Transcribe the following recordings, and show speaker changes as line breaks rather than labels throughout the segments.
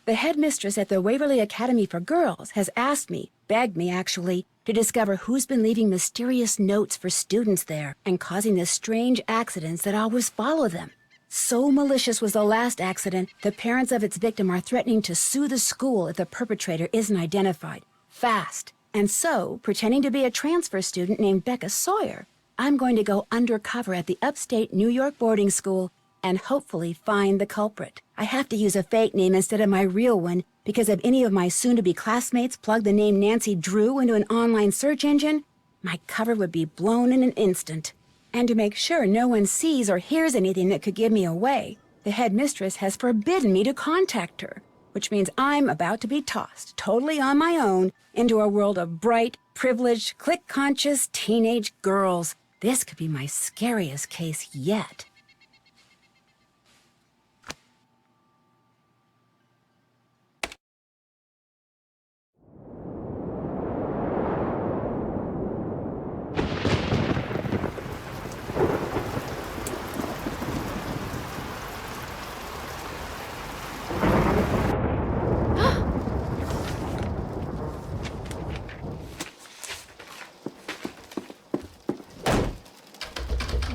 The headmistress at the Waverly Academy for Girls has asked me, begged me actually, to discover who's been leaving mysterious notes for students there and causing the strange accidents that always follow them. So malicious was the last accident, the parents of its victim are threatening to sue the school if the perpetrator isn't identified. Fast. And so, pretending to be a transfer student named Becca Sawyer, I'm going to go undercover at the upstate New York boarding school and hopefully find the culprit. I have to use a fake name instead of my real one because if any of my soon-to-be classmates plug the name Nancy Drew into an online search engine, my cover would be blown in an instant. And to make sure no one sees or hears anything that could give me away, the headmistress has forbidden me to contact her, which means I'm about to be tossed, totally on my own, into a world of bright, privileged, clique-conscious teenage girls. This could be my scariest case yet.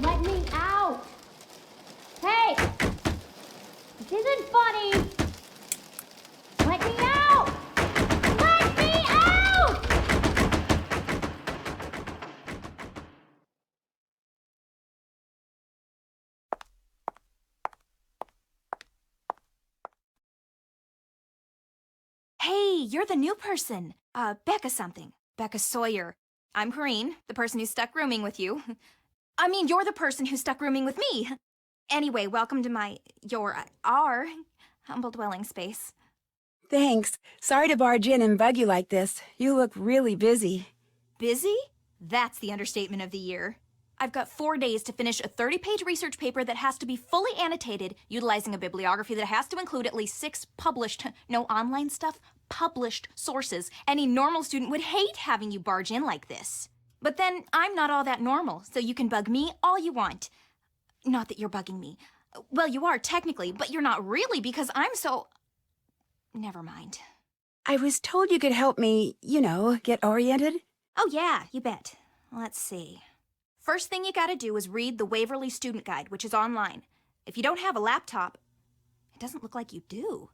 Let me out! Hey! This isn't funny! Let me out! Let me out!
Hey, you're the new person. Becca something. Becca Sawyer. I'm Corrine, the person who stuck rooming with you. I mean, you're the person who stuck rooming with me. Anyway, welcome to our humble dwelling space.
Thanks. Sorry to barge in and bug you like this. You look really busy.
Busy? That's the understatement of the year. I've got 4 days to finish a 30-page research paper that has to be fully annotated, utilizing a bibliography that has to include at least 6 published, no online stuff, published sources. Any normal student would hate having you barge in like this. But then, I'm not all that normal, so you can bug me all you want. Not that you're bugging me. Well, you are technically, but you're not really because I'm so... Never mind.
I was told you could help me, get oriented.
Oh yeah, you bet. Let's see. First thing you gotta do is read the Waverly Student Guide, which is online. If you don't have a laptop, it doesn't look like you do.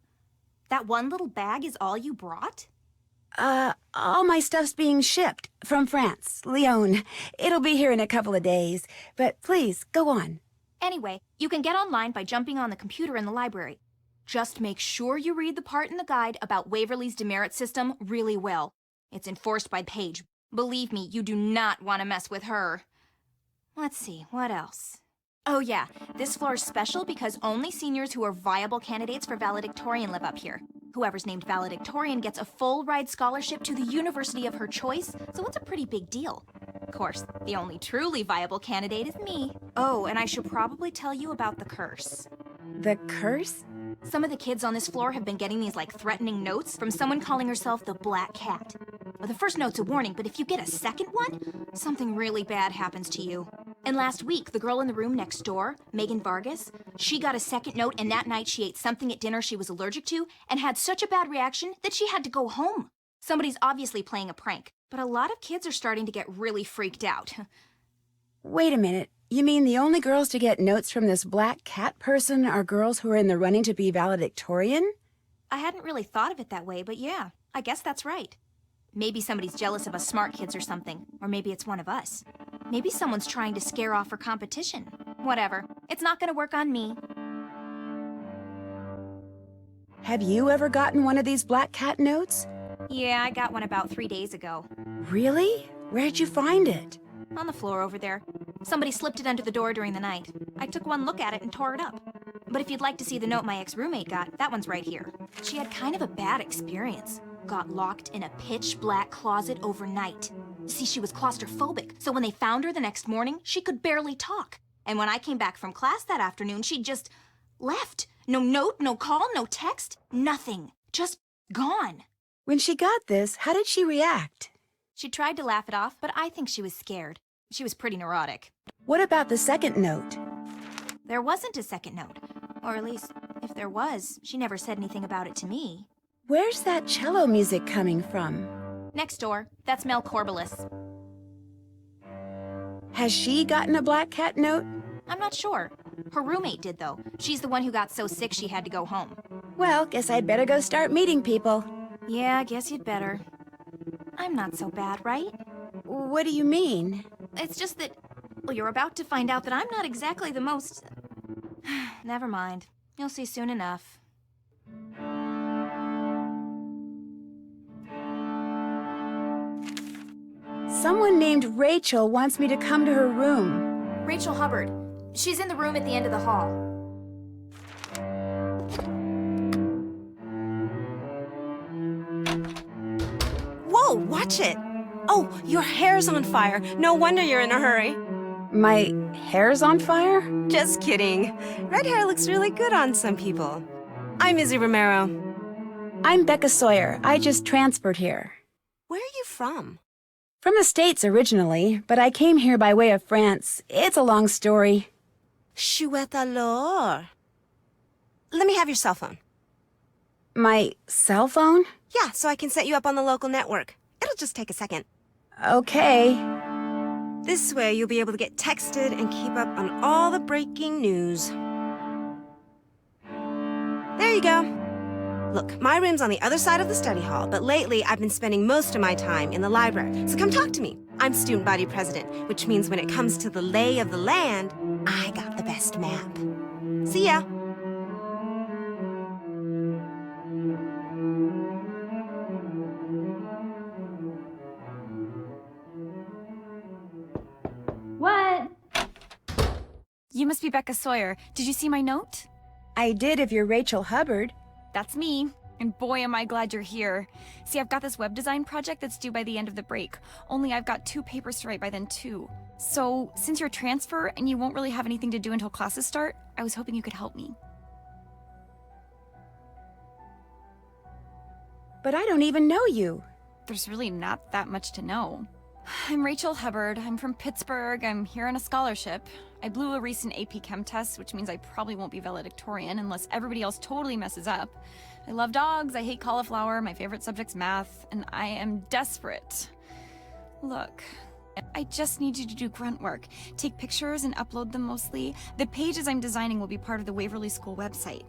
That one little bag is all you brought?
All my stuff's being shipped from France, Lyon. It'll be here in a couple of days, but please, go on.
Anyway, you can get online by jumping on the computer in the library. Just make sure you read the part in the guide about Waverly's demerit system really well. It's enforced by Paige. Believe me, you do not want to mess with her. Let's see, what else? Oh yeah, this floor is special because only seniors who are viable candidates for valedictorian live up here. Whoever's named valedictorian gets a full-ride scholarship to the university of her choice, so it's a pretty big deal. Of course, the only truly viable candidate is me. Oh, and I should probably tell you about the curse.
The curse?
Some of the kids on this floor have been getting these, threatening notes from someone calling herself the Black Cat. Well, the first note's a warning, but if you get a second one, something really bad happens to you. And last week, the girl in the room next door, Megan Vargas, she got a second note, and that night she ate something at dinner she was allergic to and had such a bad reaction that she had to go home. Somebody's obviously playing a prank, but a lot of kids are starting to get really freaked out.
Wait a minute. You mean the only girls to get notes from this Black Cat person are girls who are in the running to be valedictorian?
I hadn't really thought of it that way, but yeah, I guess that's right. Maybe somebody's jealous of us smart kids or something, or maybe it's one of us. Maybe someone's trying to scare off her competition. Whatever. It's not gonna work on me.
Have you ever gotten one of these Black Cat notes?
Yeah, I got one about 3 days ago.
Really? Where'd you find it?
On the floor over there. Somebody slipped it under the door during the night. I took one look at it and tore it up. But if you'd like to see the note my ex-roommate got, that one's right here. She had kind of a bad experience. Got locked in a pitch-black closet overnight. See, she was claustrophobic, so when they found her the next morning, she could barely talk. And when I came back from class that afternoon, she just left. No note, no call, no text, nothing. Just gone.
When she got this, how did she react?
She tried to laugh it off, but I think she was scared. She was pretty neurotic.
What about the second note?
There wasn't a second note. Or at least, If there was, she never said anything about it to me.
Where's that cello music coming from?
Next door. That's Mel Corbelis.
Has she gotten a black cat note?
I'm not sure. Her roommate did, though. She's the one who got so sick she had to go home.
Well, guess I'd better go start meeting people.
Yeah, I guess you'd better. I'm not so bad, right?
What do you mean?
It's just that, well, you're about to find out that I'm not exactly the most... Never mind. You'll see soon enough.
Someone named Rachel wants me to come to her room.
Rachel Hubbard. She's in the room at the end of the hall.
Whoa, watch it! Oh, your hair's on fire. No wonder you're in a hurry.
My hair's on fire?
Just kidding. Red hair looks really good on some people. I'm Izzy Romero.
I'm Becca Sawyer. I just transferred here.
Where are you from?
From the States originally, but I came here by way of France. It's a long story.
Chouette alors. Let me have your cell phone.
My cell phone?
Yeah, so I can set you up on the local network. It'll just take a second.
Okay.
This way you'll be able to get texted and keep up on all the breaking news. There you go. Look, my room's on the other side of the study hall, but lately I've been spending most of my time in the library. So come talk to me. I'm student body president, which means when it comes to the lay of the land, I got the best map. See ya.
What?
You must be Becca Sawyer. Did you see my note?
I did if you're Rachel Hubbard.
That's me. And boy, am I glad you're here. See, I've got this web design project that's due by the end of the break. Only I've got 2 papers to write by then, too. So, since you're a transfer and you won't really have anything to do until classes start, I was hoping you could help me.
But I don't even know you.
There's really not that much to know. I'm Rachel Hubbard. I'm from Pittsburgh. I'm here on a scholarship. I blew a recent AP Chem test, which means I probably won't be valedictorian unless everybody else totally messes up. I love dogs, I hate cauliflower, my favorite subject's math, and I am desperate. Look, I just need you to do grunt work. Take pictures and upload them mostly. The pages I'm designing will be part of the Waverly School website.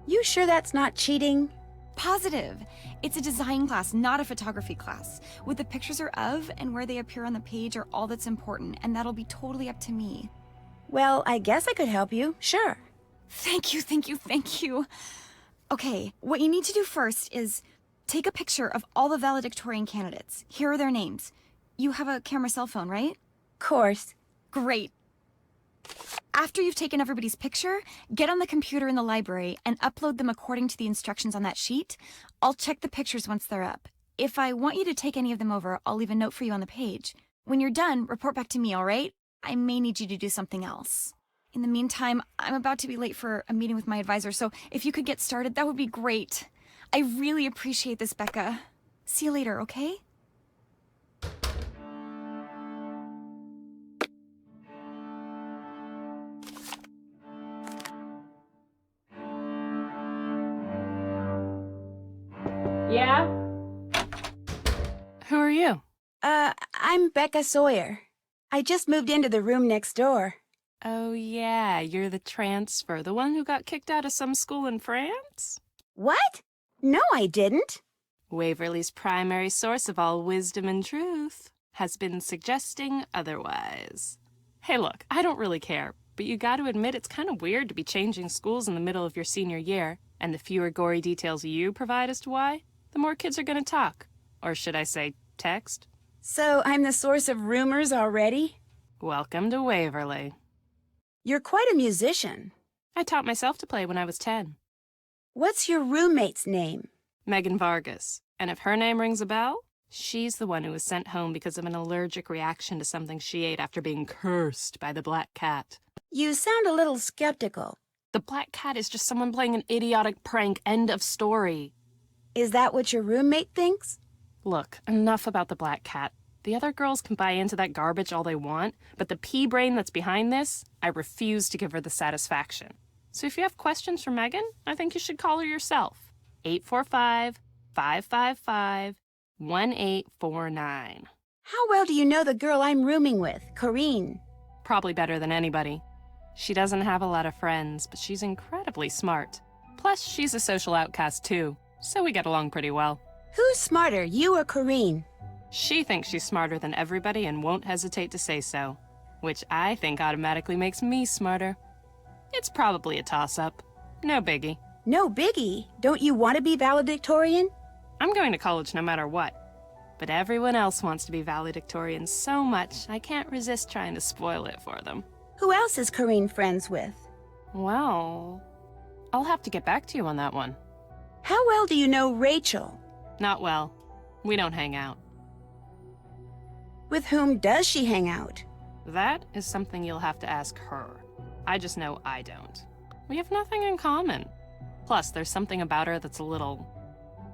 You sure that's not cheating?
Positive. It's a design class, not a photography class. What the pictures are of and where they appear on the page are all that's important, and that'll be totally up to me.
Well, I guess I could help you. Sure.
Thank you, thank you, thank you. Okay, what you need to do first is take a picture of all the valedictorian candidates. Here are their names. You have a camera cell phone, right?
Course.
Great. After you've taken everybody's picture, get on the computer in the library and upload them according to the instructions on that sheet. I'll check the pictures once they're up. If I want you to take any of them over, I'll leave a note for you on the page. When you're done, report back to me, all right? I may need you to do something else. In the meantime, I'm about to be late for a meeting with my advisor, so if you could get started, that would be great. I really appreciate this, Becca. See you later, okay?
Yeah?
Who are you?
I'm Becca Sawyer. I just moved into the room next door.
Oh, yeah, you're the transfer, the one who got kicked out of some school in France?
What? No, I didn't.
Waverly's primary source of all wisdom and truth has been suggesting otherwise. Hey, look, I don't really care, but you gotta admit it's kind of weird to be changing schools in the middle of your senior year, and the fewer gory details you provide as to why, the more kids are gonna talk. Or should I say, text?
So I'm the source of rumors already?
Welcome to Waverly.
You're quite a musician.
I taught myself to play when I was 10.
What's your roommate's name?
Megan Vargas. And if her name rings a bell, she's the one who was sent home because of an allergic reaction to something she ate after being cursed by the black cat.
You sound a little skeptical.
The black cat is just someone playing an idiotic prank. End of story.
Is that what your roommate thinks?
Look, enough about the black cat. The other girls can buy into that garbage all they want, but the pea brain that's behind this, I refuse to give her the satisfaction. So if you have questions for Megan, I think you should call her yourself. 845-555-1849.
How well do you know the girl I'm rooming with, Corrine?
Probably better than anybody. She doesn't have a lot of friends, but she's incredibly smart. Plus, she's a social outcast too, so we get along pretty well.
Who's smarter, you or Corrine?
She thinks she's smarter than everybody and won't hesitate to say so, which I think automatically makes me smarter. It's probably a toss-up. No biggie.
No biggie. Don't you want to be valedictorian?
I'm going to college no matter what. But everyone else wants to be valedictorian so much, I can't resist trying to spoil it for them.
Who else is Corrine friends with?
Well, I'll have to get back to you on that one.
How well do you know Rachel?
Not well. We don't hang out.
With whom does she hang out?
That is something you'll have to ask her. I just know I don't. We have nothing in common. Plus, there's something about her that's a little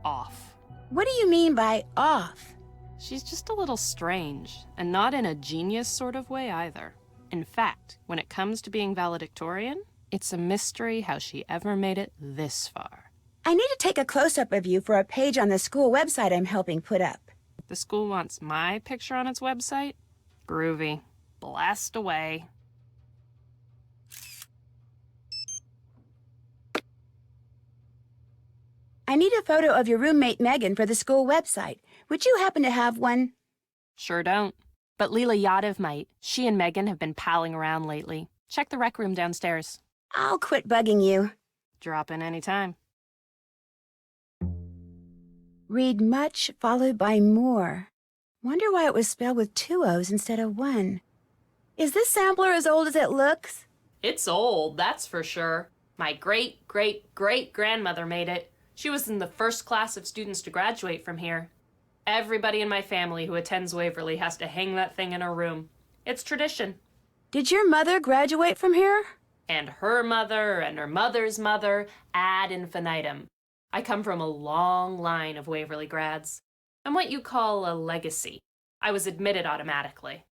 off.
What do you mean by off?
She's just a little strange, and not in a genius sort of way either. In fact, when it comes to being valedictorian, it's a mystery how she ever made it this far.
I need to take a close-up of you for a page on the school website I'm helping put up.
The school wants my picture on its website? Groovy. Blast away.
I need a photo of your roommate Megan for the school website. Would you happen to have one?
Sure don't. But Leela Yadav might. She and Megan have been palling around lately. Check the rec room downstairs.
I'll quit bugging you.
Drop in anytime.
Read much followed by more. Wonder why it was spelled with 2 O's instead of 1. Is this sampler as old as it looks?
It's old, that's for sure. My great-great-great-grandmother made it. She was in the first class of students to graduate from here. Everybody in my family who attends Waverly has to hang that thing in her room. It's tradition.
Did your mother graduate from here?
And her mother and her mother's mother ad infinitum. I come from a long line of Waverly grads. I'm what you call a legacy. I was admitted automatically.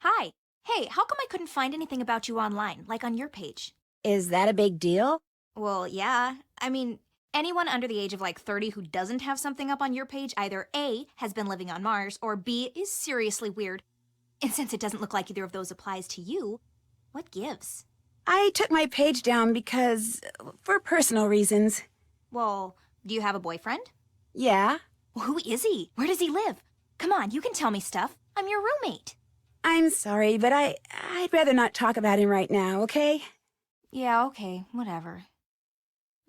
Hi. Hey, how come I couldn't find anything about you online, like on your page?
Is that a big deal?
Well, yeah. I mean, anyone under the age of like 30 who doesn't have something up on your page either A, has been living on Mars, or B, is seriously weird. And since it doesn't look like either of those applies to you, what gives?
I took my page down for personal reasons.
Well, do you have a boyfriend?
Yeah.
Well, who is he? Where does he live? Come on, you can tell me stuff. I'm your roommate.
I'm sorry, but I'd rather not talk about him right now, okay?
Yeah, okay, whatever.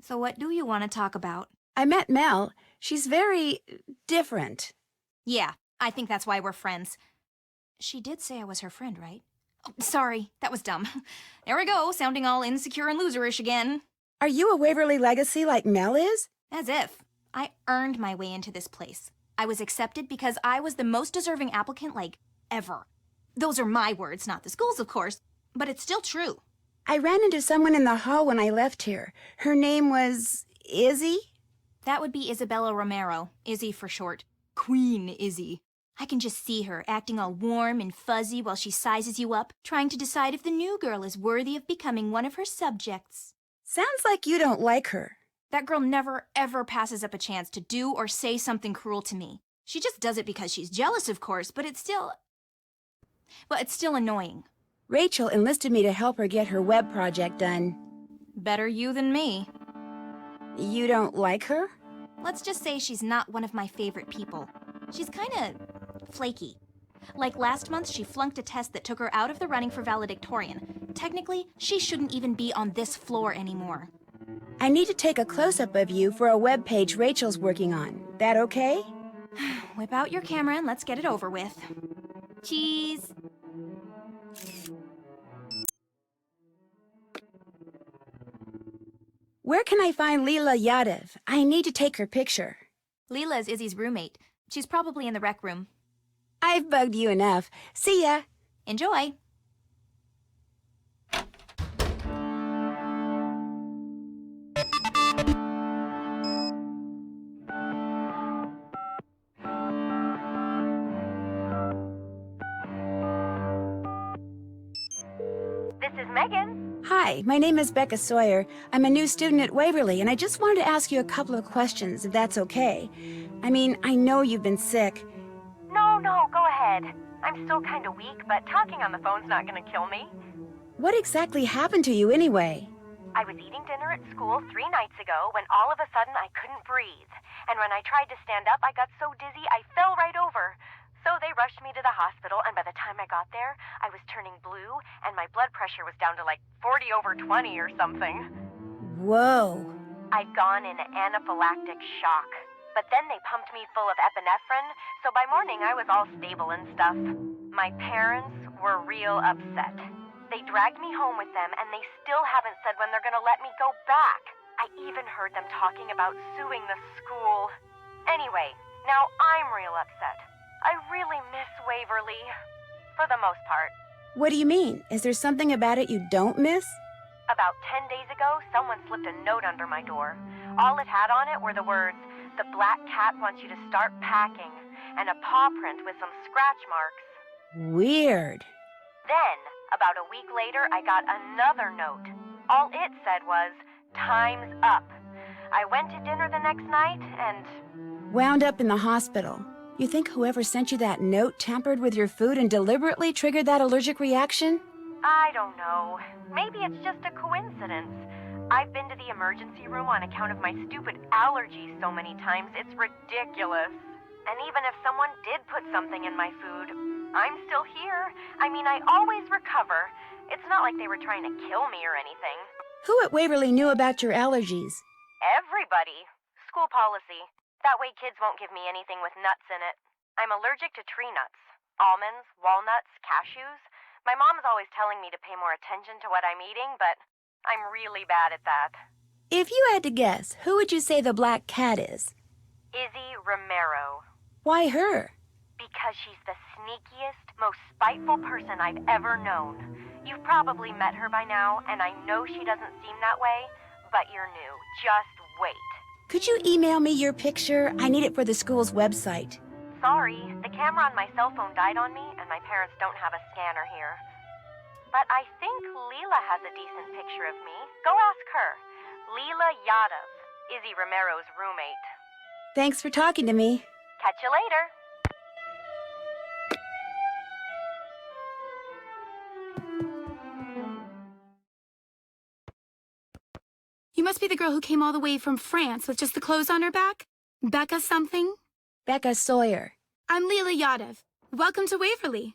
So what do you want to talk about?
I met Mel. She's very different.
Yeah, I think that's why we're friends. She did say I was her friend, right? Oh, sorry, that was dumb. There we go, sounding all insecure and loserish again.
Are you a Waverly legacy like Mel is?
As if. I earned my way into this place. I was accepted because I was the most deserving applicant, ever. Those are my words, not the school's, of course, but it's still true.
I ran into someone in the hall when I left here. Her name was Izzy?
That would be Isabella Romero, Izzy for short. Queen Izzy. I can just see her, acting all warm and fuzzy while she sizes you up, trying to decide if the new girl is worthy of becoming one of her subjects.
Sounds like you don't like her.
That girl never, ever passes up a chance to do or say something cruel to me. She just does it because she's jealous, of course, but it's still annoying.
Rachel enlisted me to help her get her web project done.
Better you than me.
You don't like her?
Let's just say she's not one of my favorite people. She's kinda flaky. Like last month, she flunked a test that took her out of the running for valedictorian. Technically, she shouldn't even be on this floor anymore.
I need to take a close-up of you for a web page Rachel's working on. That okay?
Whip out your camera and let's get it over with. Cheese.
Where can I find Leela Yadav? I need to take her picture.
Leela is Izzy's roommate. She's probably in the rec room.
I've bugged you enough. See ya.
Enjoy.
Megan.
Hi, my name is Becca Sawyer. I'm a new student at Waverly, and I just wanted to ask you a couple of questions, if that's okay. I mean, I know you've been sick.
No, go ahead. I'm still kind of weak, but talking on the phone's not gonna kill me.
What exactly happened to you anyway?
I was eating dinner at school 3 nights ago when all of a sudden I couldn't breathe. And when I tried to stand up, I got so dizzy I fell right over. So they rushed me to the hospital, and by the time I got there, I was turning blue, and my blood pressure was down to like 40/20 or something.
Whoa.
I'd gone into anaphylactic shock. But then they pumped me full of epinephrine, so by morning I was all stable and stuff. My parents were real upset. They dragged me home with them, and they still haven't said when they're gonna let me go back. I even heard them talking about suing the school. Anyway, now I'm real upset. I really miss Waverly. For the most part.
What do you mean? Is there something about it you don't miss?
About 10 days ago, someone slipped a note under my door. All it had on it were the words, "The black cat wants you to start packing," and a paw print with some scratch marks.
Weird.
Then, about a week later, I got another note. All it said was, "Time's up." I went to dinner the next night and...
Wound up in the hospital. You think whoever sent you that note tampered with your food and deliberately triggered that allergic reaction?
I don't know. Maybe it's just a coincidence. I've been to the emergency room on account of my stupid allergies so many times, it's ridiculous. And even if someone did put something in my food, I'm still here. I mean, I always recover. It's not like they were trying to kill me or anything.
Who at Waverly knew about your allergies?
Everybody. School policy. That way kids won't give me anything with nuts in it. I'm allergic to tree nuts. Almonds, walnuts, cashews. My mom's always telling me to pay more attention to what I'm eating, but I'm really bad at that.
If you had to guess, who would you say the black cat is?
Izzy Romero.
Why her?
Because she's the sneakiest, most spiteful person I've ever known. You've probably met her by now, and I know she doesn't seem that way, but you're new. Just wait.
Could you email me your picture? I need it for the school's website.
Sorry, the camera on my cell phone died on me, and my parents don't have a scanner here. But I think Leela has a decent picture of me. Go ask her. Leela Yadav, Izzy Romero's roommate.
Thanks for talking to me.
Catch you later.
You must be the girl who came all the way from France with just the clothes on her back? Becca something?
Becca Sawyer.
I'm Leela Yadav. Welcome to Waverly.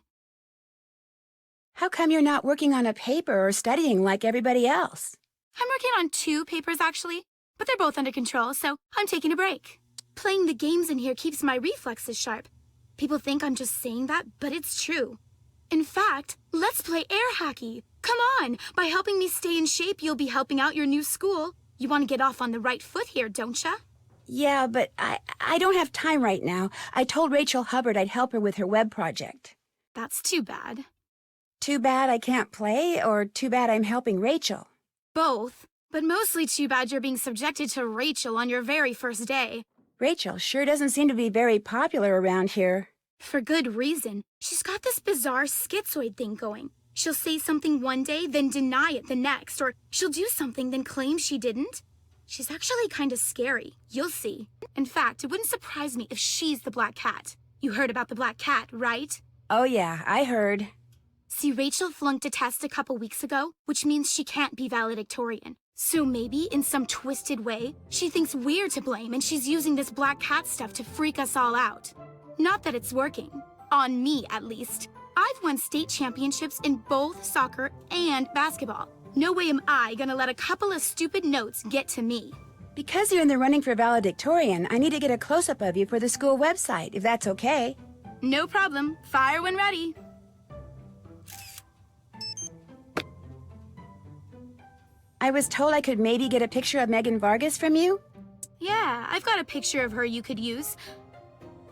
How come you're not working on a paper or studying like everybody else?
I'm working on 2 papers, actually, but they're both under control, so I'm taking a break. Playing the games in here keeps my reflexes sharp. People think I'm just saying that, but it's true. In fact, let's play air hockey. Come on! By helping me stay in shape, you'll be helping out your new school. You want to get off on the right foot here, don't ya?
Yeah, but I don't have time right now. I told Rachel Hubbard I'd help her with her web project.
That's too bad.
Too bad I can't play, or too bad I'm helping Rachel?
Both, but mostly too bad you're being subjected to Rachel on your very first day.
Rachel sure doesn't seem to be very popular around here.
For good reason. She's got this bizarre schizoid thing going. She'll say something one day, then deny it the next, or she'll do something, then claim she didn't. She's actually kind of scary. You'll see. In fact, it wouldn't surprise me if she's the black cat. You heard about the black cat, right?
Oh yeah, I heard.
See, Rachel flunked a test a couple weeks ago, which means she can't be valedictorian. So maybe, in some twisted way, she thinks we're to blame and she's using this black cat stuff to freak us all out. Not that it's working. On me, at least. I've won state championships in both soccer and basketball. No way am I gonna let a couple of stupid notes get to me.
Because you're in the running for valedictorian, I need to get a close-up of you for the school website, if that's okay.
No problem. Fire when ready.
I was told I could maybe get a picture of Megan Vargas from you?
Yeah, I've got a picture of her you could use.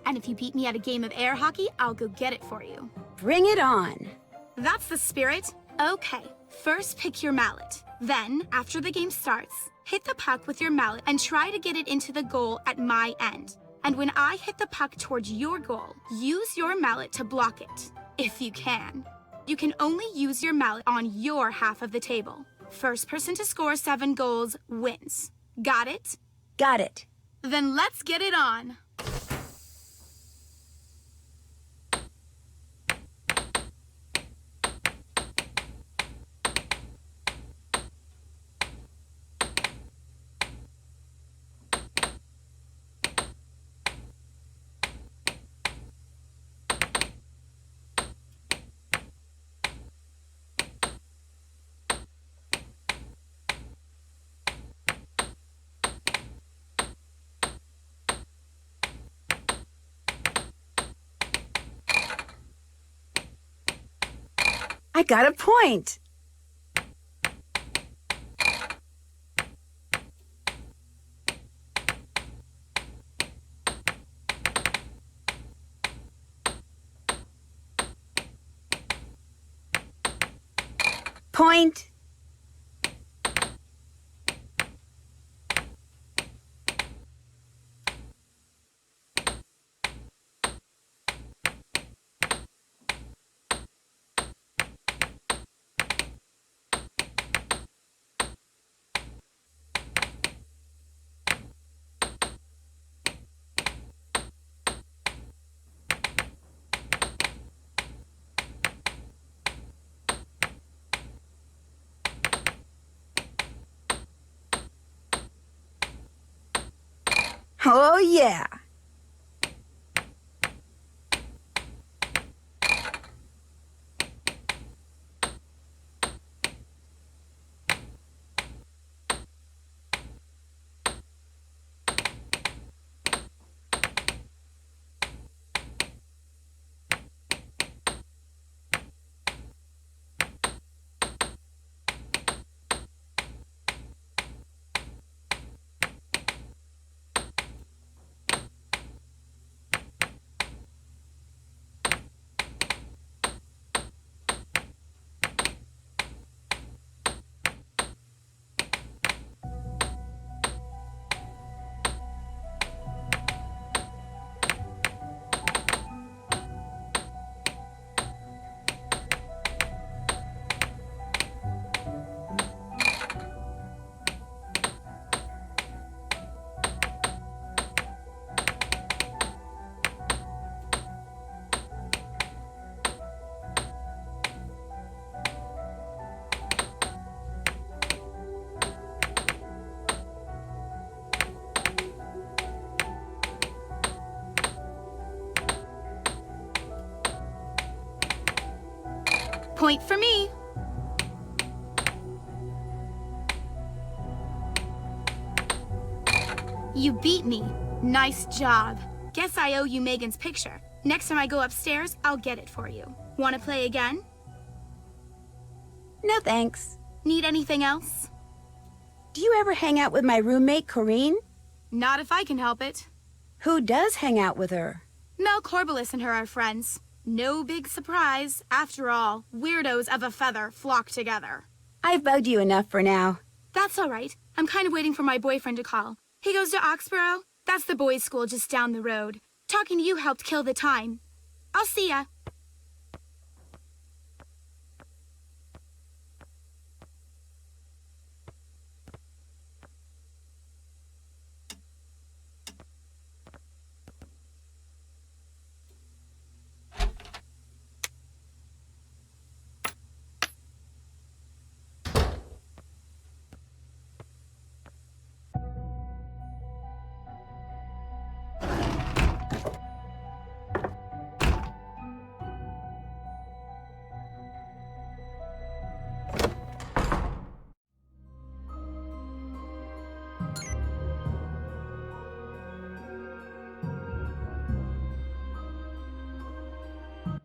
And if you beat me at a game of air hockey, I'll go get it for you.
Bring it on.
That's the spirit. Okay, first pick your mallet. Then, after the game starts, hit the puck with your mallet and try to get it into the goal at my end. And when I hit the puck towards your goal, use your mallet to block it, if you can.
You can only use your mallet on your half of the table. First person to score 7 goals wins. Got it?
Got it.
Then let's get it on.
I got a point. Point. Oh, yeah.
Point for me. You beat me. Nice job. Guess I owe you Megan's picture. Next time I go upstairs, I'll get it for you. Want to play again?
No thanks.
Need anything else?
Do you ever hang out with my roommate, Corinne?
Not if I can help it.
Who does hang out with her?
Mel Corbelis and her are friends. No big surprise. After all, weirdos of a feather flock together.
I've bugged you enough for now.
That's all right. I'm kind of waiting for my boyfriend to call. He goes to Oxborough. That's the boys' school just down the road. Talking to you helped kill the time. I'll see ya.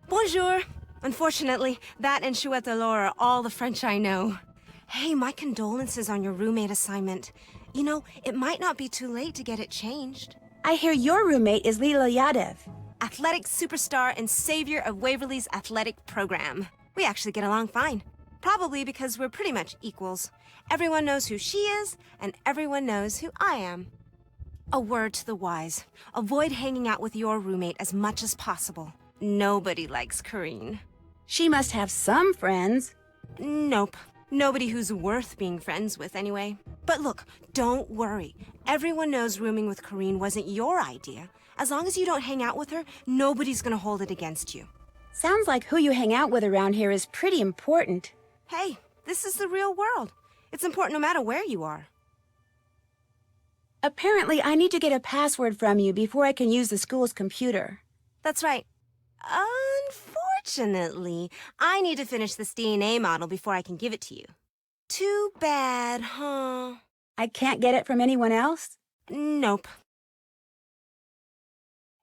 Bonjour. Unfortunately, that and chouette alors are all the French I know. Hey, my condolences on your roommate assignment. You know, it might not be too late to get it changed.
I hear your roommate is Lila Yadev.
Athletic superstar and savior of Waverly's athletic program. We actually get along fine. Probably because we're pretty much equals. Everyone knows who she is, and everyone knows who I am. A word to the wise. Avoid hanging out with your roommate as much as possible. Nobody likes Corinne.
She must have some friends.
Nope. Nobody who's worth being friends with, anyway. But look, don't worry. Everyone knows rooming with Corrine wasn't your idea. As long as you don't hang out with her, nobody's gonna hold it against you.
Sounds like who you hang out with around here is pretty important.
Hey, this is the real world. It's important no matter where you are.
Apparently, I need to get a password from you before I can use the school's computer.
That's right. Unfortunately, I need to finish this DNA model before I can give it to you. Too bad, huh?
I can't get it from anyone else?
Nope.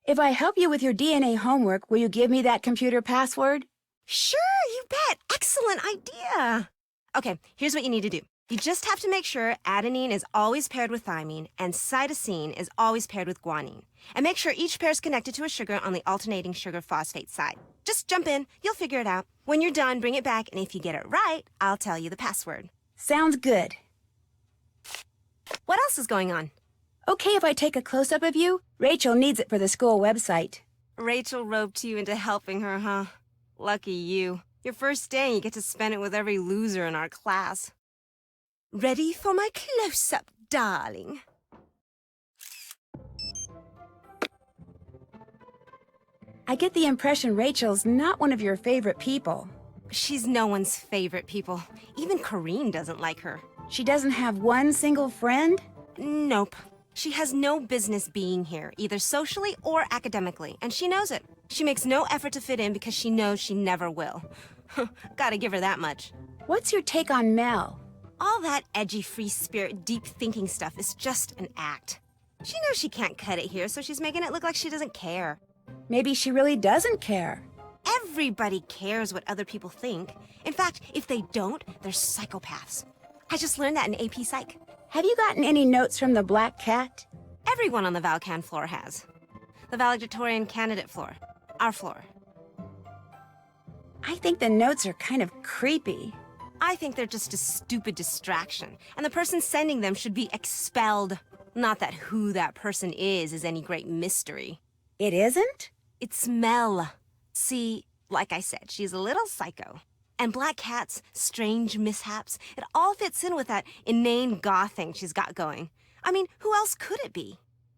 If I help you with your DNA homework, will you give me that computer password?
Sure, you bet. Excellent idea. Okay, here's what you need to do. You just have to make sure adenine is always paired with thymine and cytosine is always paired with guanine. And make sure each pair is connected to a sugar on the alternating sugar phosphate side. Just jump in, you'll figure it out. When you're done, bring it back, and if you get it right, I'll tell you the password.
Sounds good.
What else is going on?
Okay if I take a close-up of you? Rachel needs it for the school website.
Rachel roped you into helping her, huh? Lucky you. Your first day, you get to spend it with every loser in our class. Ready for my close-up, darling?
I get the impression Rachel's not one of your favorite people.
She's no one's favorite people. Even Corrine doesn't like her.
She doesn't have one single friend?
Nope. She has no business being here, either socially or academically, and she knows it. She makes no effort to fit in because she knows she never will. Gotta give her that much.
What's your take on Mel?
All that edgy, free spirit, deep thinking stuff is just an act. She knows she can't cut it here, so she's making it look like she doesn't care.
Maybe she really doesn't care.
Everybody cares what other people think. In fact, if they don't, they're psychopaths. I just learned that in AP Psych.
Have you gotten any notes from the Black Cat?
Everyone on the Valcan floor has. The valedictorian candidate floor. Our floor.
I think the notes are kind of creepy.
I think they're just a stupid distraction, and the person sending them should be expelled. Not that who that person is any great mystery.
It isn't?
It's Mel. See, like I said, she's a little psycho. And Black Cat's strange mishaps, it all fits in with that inane goth thing she's got going. I mean, who else could it be?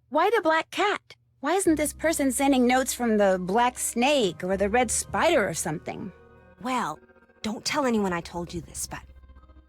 Why the Black Cat? Why isn't this person sending notes from the Black Snake or the Red Spider or something?
Well, don't tell anyone I told you this, but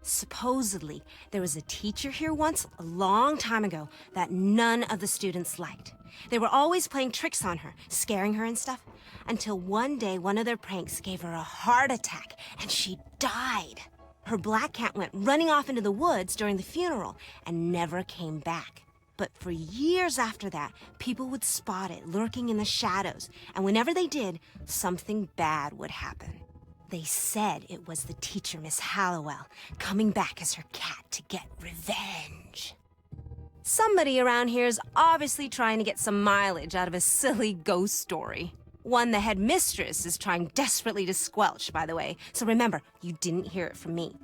supposedly there was a teacher here once, a long time ago, that none of the students liked. They were always playing tricks on her, scaring her and stuff, until one day one of their pranks gave her a heart attack and she died. Her Black Cat went running off into the woods during the funeral and never came back. But for years after that, people would spot it lurking in the shadows, and whenever they did, something bad would happen. They said it was the teacher, Miss Hallowell, coming back as her cat to get revenge. Somebody around here is obviously trying to get some mileage out of a silly ghost story. One the headmistress is trying desperately to squelch, by the way. So remember, you didn't hear it from me.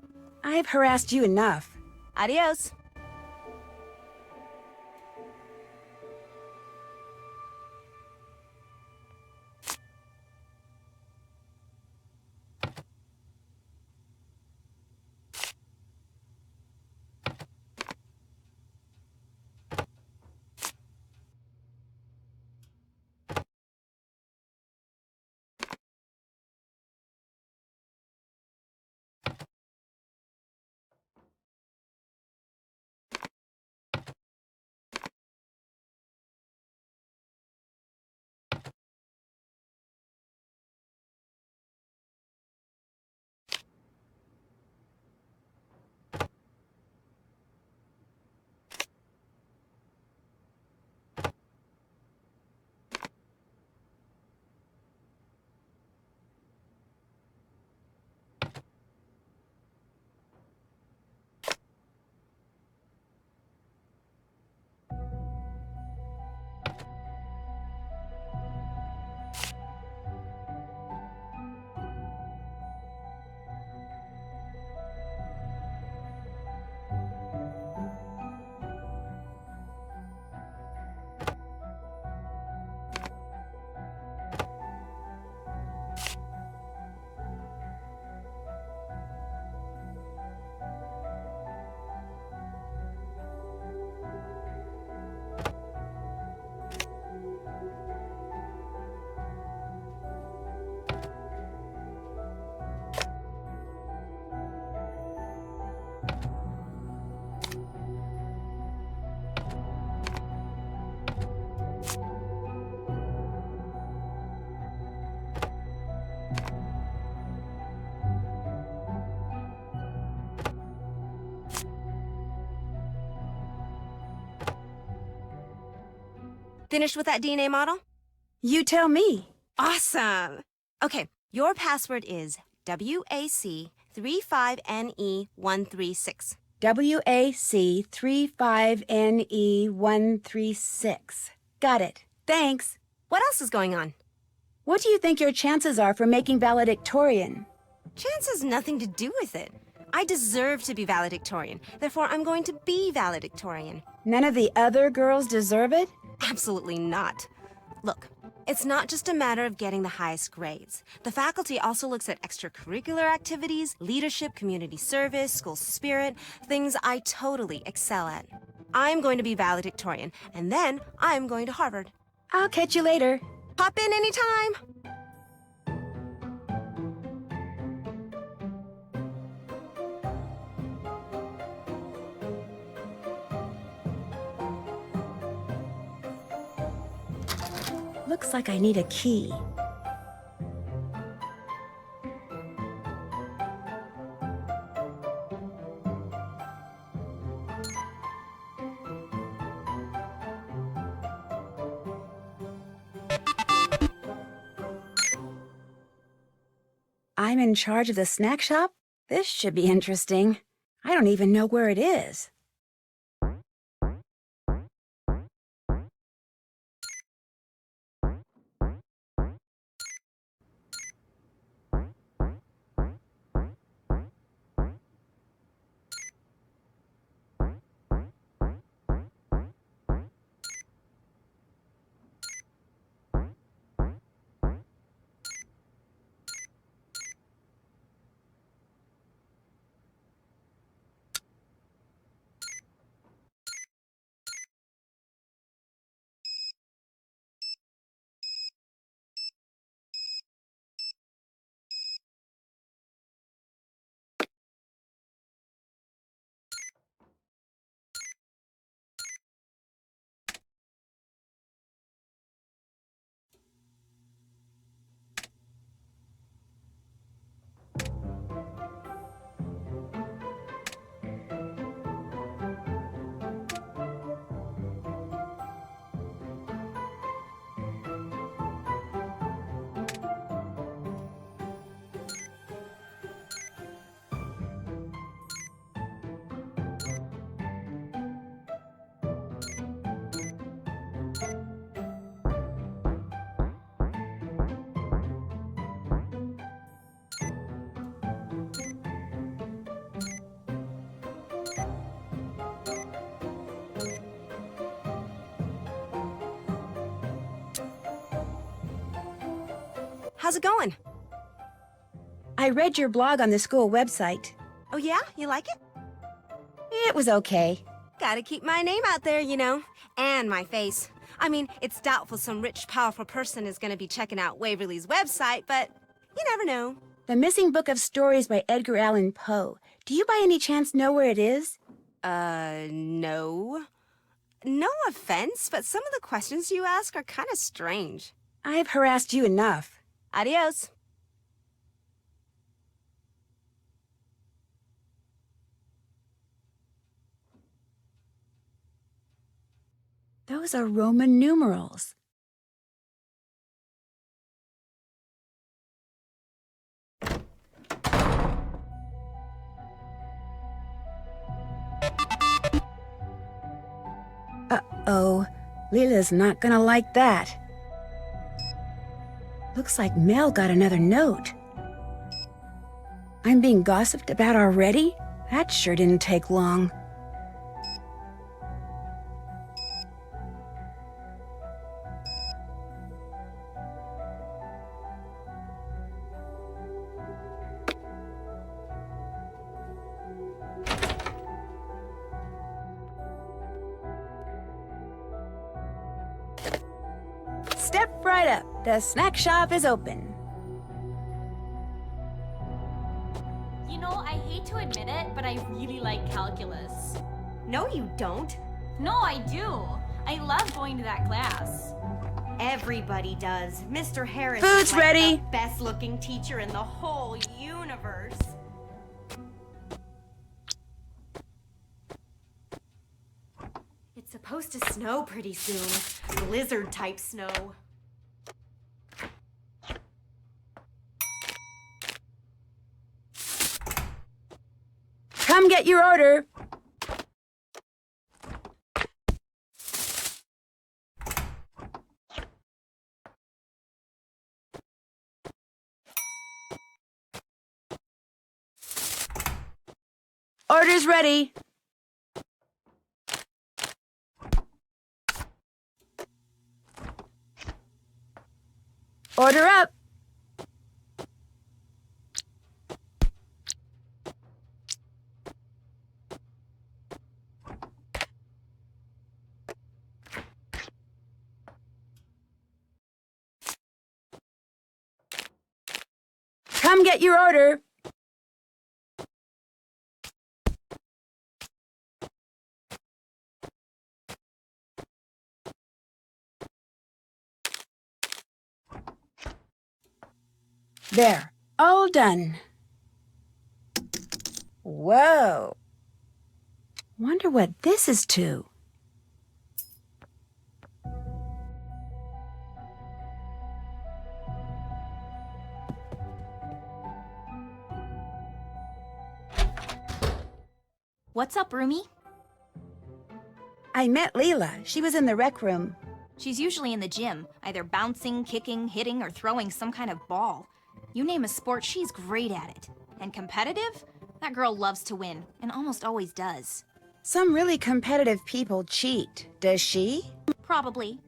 I've harassed you enough.
Adios. Finished with that DNA model?
You tell me.
Awesome! Okay, your password is WAC35NE136.
WAC35NE136. Got it. Thanks.
What else is going on?
What do you think your chances are for making valedictorian?
Chance has nothing to do with it. I deserve to be valedictorian. Therefore, I'm going to be valedictorian.
None of the other girls deserve it?
Absolutely not. Look, it's not just a matter of getting the highest grades. The faculty also looks at extracurricular activities, leadership, community service, school spirit, things I totally excel at. I'm going to be valedictorian, and then I'm going to Harvard.
I'll catch you later.
Pop in anytime!
Looks like I need a key. I'm in charge of the snack shop? This should be interesting. I don't even know where it is.
How's it going?
I read your blog on the school website.
Oh yeah? You like it?
It was okay.
Gotta keep my name out there, you know. And my face. I mean, it's doubtful some rich, powerful person is gonna be checking out Waverly's website, but you never know.
The Missing Book of Stories by Edgar Allan Poe. Do you by any chance know where it is?
No. No offense, but some of the questions you ask are kind of strange.
I've harassed you enough.
Adios.
Those are Roman numerals. Uh-oh. Leela's not gonna like that. Looks like Mel got another note. I'm being gossiped about already? That sure didn't take long. Step right up. The snack shop is open.
You know, I hate to admit it, but I really like calculus.
No, you don't.
No, I do. I love going to that class.
Everybody does. Mr. Harris
Food's
is like
ready.
the best-looking teacher in the whole universe.
It's
supposed to snow pretty soon. Blizzard-type snow.
Come get your order. Order's ready. Order up. Come get your order. There, all done. Whoa. Wonder what this is to.
What's up, Rumi?
I met Leela. She was in the rec room.
She's usually in the gym, either bouncing, kicking, hitting, or throwing some kind of ball. You name a sport, she's great at it. And competitive? That girl loves to win, and almost always does.
Some really competitive people cheat. Does she?
Probably.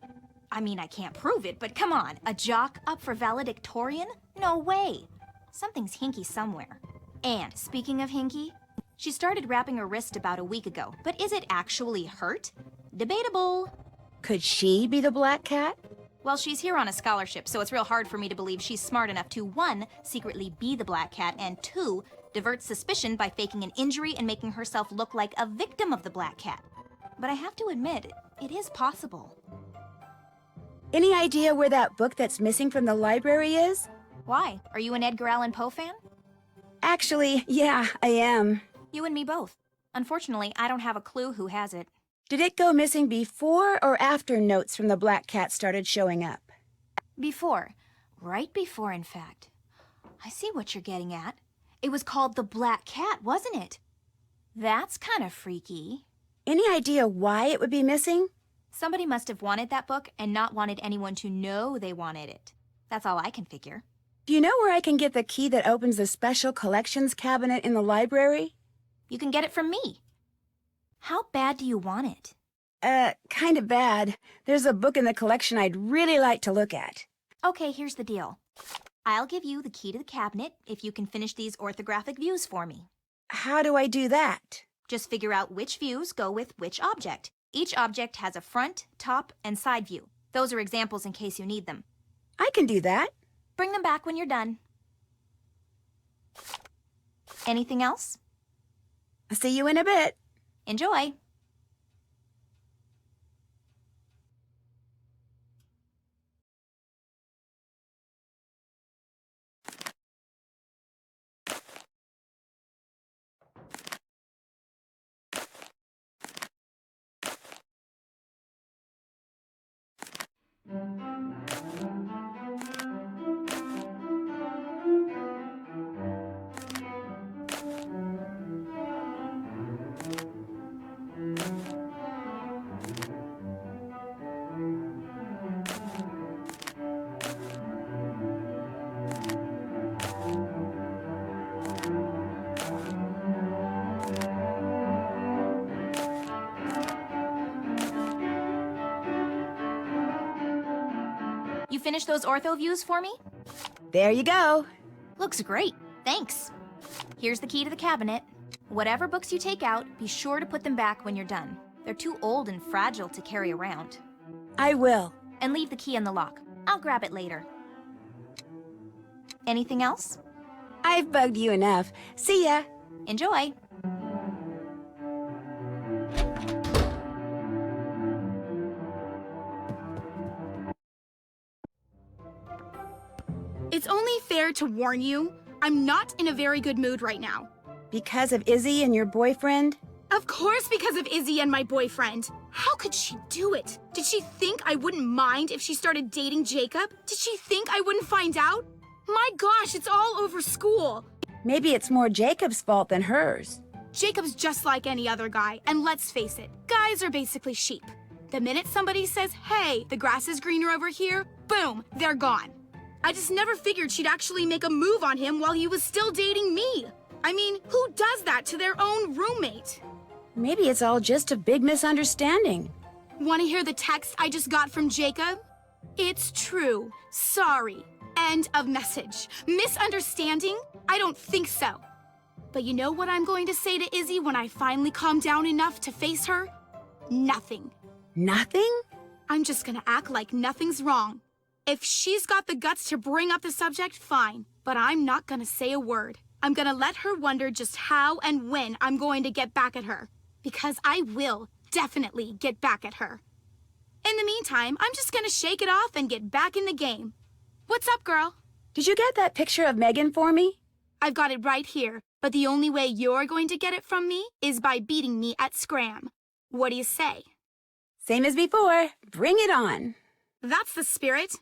I mean, I can't prove it, but come on, a jock up for valedictorian? No way. Something's hinky somewhere. And speaking of hinky, she started wrapping her wrist about a week ago, but is it actually hurt? Debatable.
Could she be the black cat?
Well, she's here on a scholarship, so it's real hard for me to believe she's smart enough to, 1, secretly be the black cat, and 2, divert suspicion by faking an injury and making herself look like a victim of the black cat. But I have to admit, it is possible.
Any idea where that book that's missing from the library is?
Why? Are you an Edgar Allan Poe fan?
Actually, yeah, I am.
You and me both. Unfortunately, I don't have a clue who has it.
Did it go missing before or after notes from the black cat started showing up?
Before. Right before, in fact. I see what you're getting at. It was called The Black Cat, wasn't it? That's kind of freaky.
Any idea why it would be missing?
Somebody must have wanted that book and not wanted anyone to know they wanted it. That's all I can figure.
Do you know where I can get the key that opens the special collections cabinet in the library?
You can get it from me. How bad do you want it?
Kind of bad. There's a book in the collection I'd really like to look at.
Okay, here's the deal. I'll give you the key to the cabinet if you can finish these orthographic views for me.
How do I do that?
Just figure out which views go with which object. Each object has a front, top, and side view. Those are examples in case you need them.
I can do that.
Bring them back when you're done. Anything else?
I'll see you in a bit.
Enjoy. You finished those ortho views for me?
There you go.
Looks great. Thanks. Here's the key to the cabinet. Whatever books you take out, be sure to put them back when you're done. They're too old and fragile to carry around.
I will.
And leave the key in the lock. I'll grab it later. Anything else?
I've bugged you enough. See ya.
Enjoy.
It's only fair to warn you, I'm not in a very good mood right now.
Because of Izzy and your boyfriend?
Of course because of Izzy and my boyfriend. How could she do it? Did she think I wouldn't mind if she started dating Jacob? Did she think I wouldn't find out? My gosh, it's all over school.
Maybe it's more Jacob's fault than hers.
Jacob's just like any other guy, and let's face it, guys are basically sheep. The minute somebody says, hey, the grass is greener over here, boom, they're gone. I just never figured she'd actually make a move on him while he was still dating me. I mean, who does that to their own roommate?
Maybe it's all just a big misunderstanding.
Want to hear the text I just got from Jacob? It's true. Sorry. End of message. Misunderstanding? I don't think so. But you know what I'm going to say to Izzy when I finally calm down enough to face her? Nothing.
Nothing?
I'm just gonna act like nothing's wrong. If she's got the guts to bring up the subject, fine. But I'm not gonna say a word. I'm gonna let her wonder just how and when I'm going to get back at her. Because I will definitely get back at her. In the meantime, I'm just gonna shake it off and get back in the game. What's up, girl?
Did you get that picture of Megan for me?
I've got it right here, but the only way you're going to get it from me is by beating me at Scram. What do you say?
Same as before. Bring it on.
That's the spirit.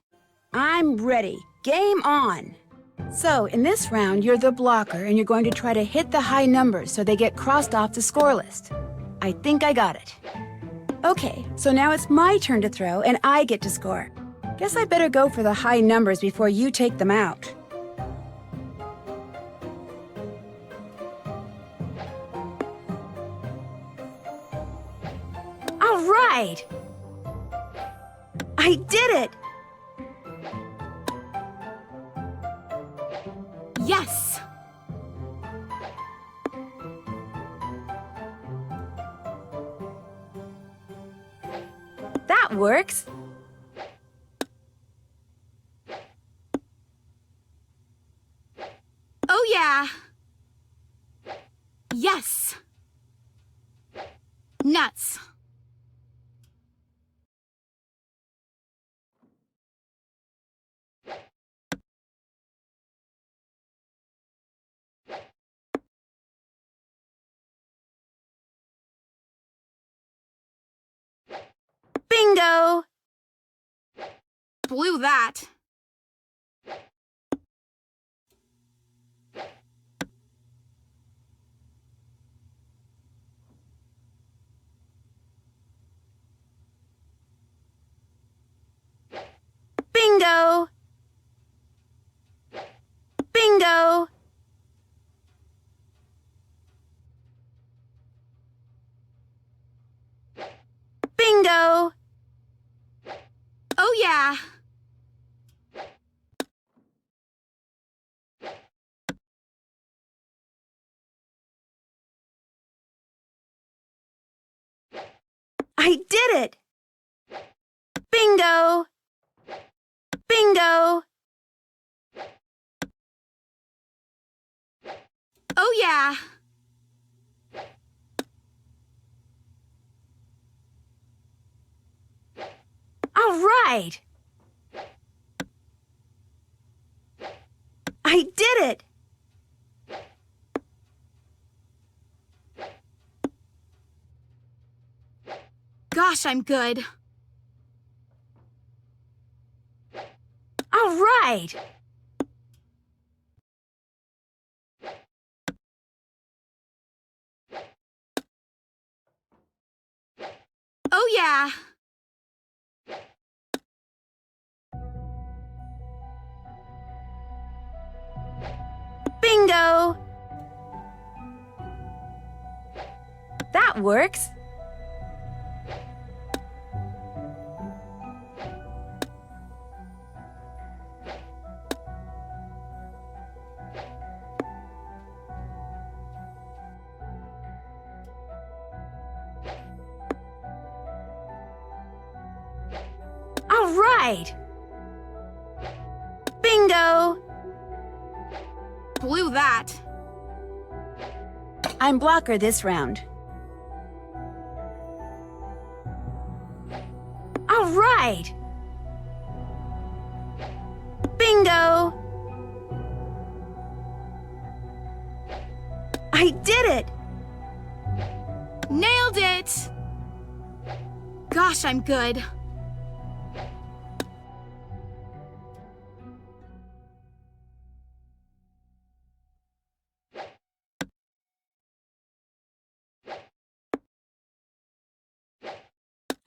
I'm ready. Game on. So, in this round, you're the blocker and you're going to try to hit the high numbers so they get crossed off the score list. I think I got it. Okay, so now it's my turn to throw and I get to score. Guess I better go for the high numbers before you take them out. All right! I did it!
Yes!
That works!
Oh yeah! Yes! Nuts!
Bingo!
Blew that.
Bingo! Bingo! Bingo!
Oh yeah!
I did it! Bingo! Bingo!
Oh yeah!
All right! I did it!
Gosh, I'm good.
All right!
Oh yeah!
Bingo! That works. All right! Bingo!
Blew that.
I'm blocker this round. All right! Bingo! I did it!
it! Gosh, I'm good.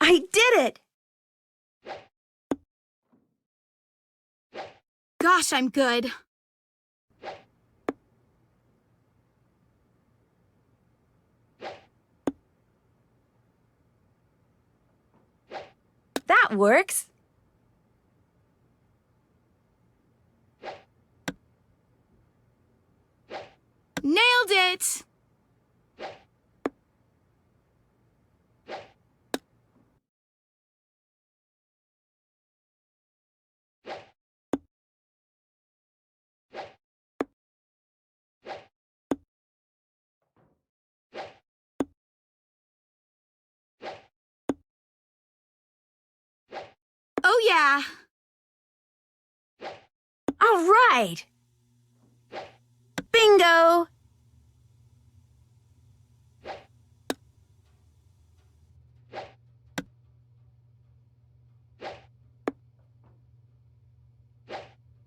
I did it!
Gosh, I'm good.
That works.
Nailed it! Oh yeah!
All right! Bingo!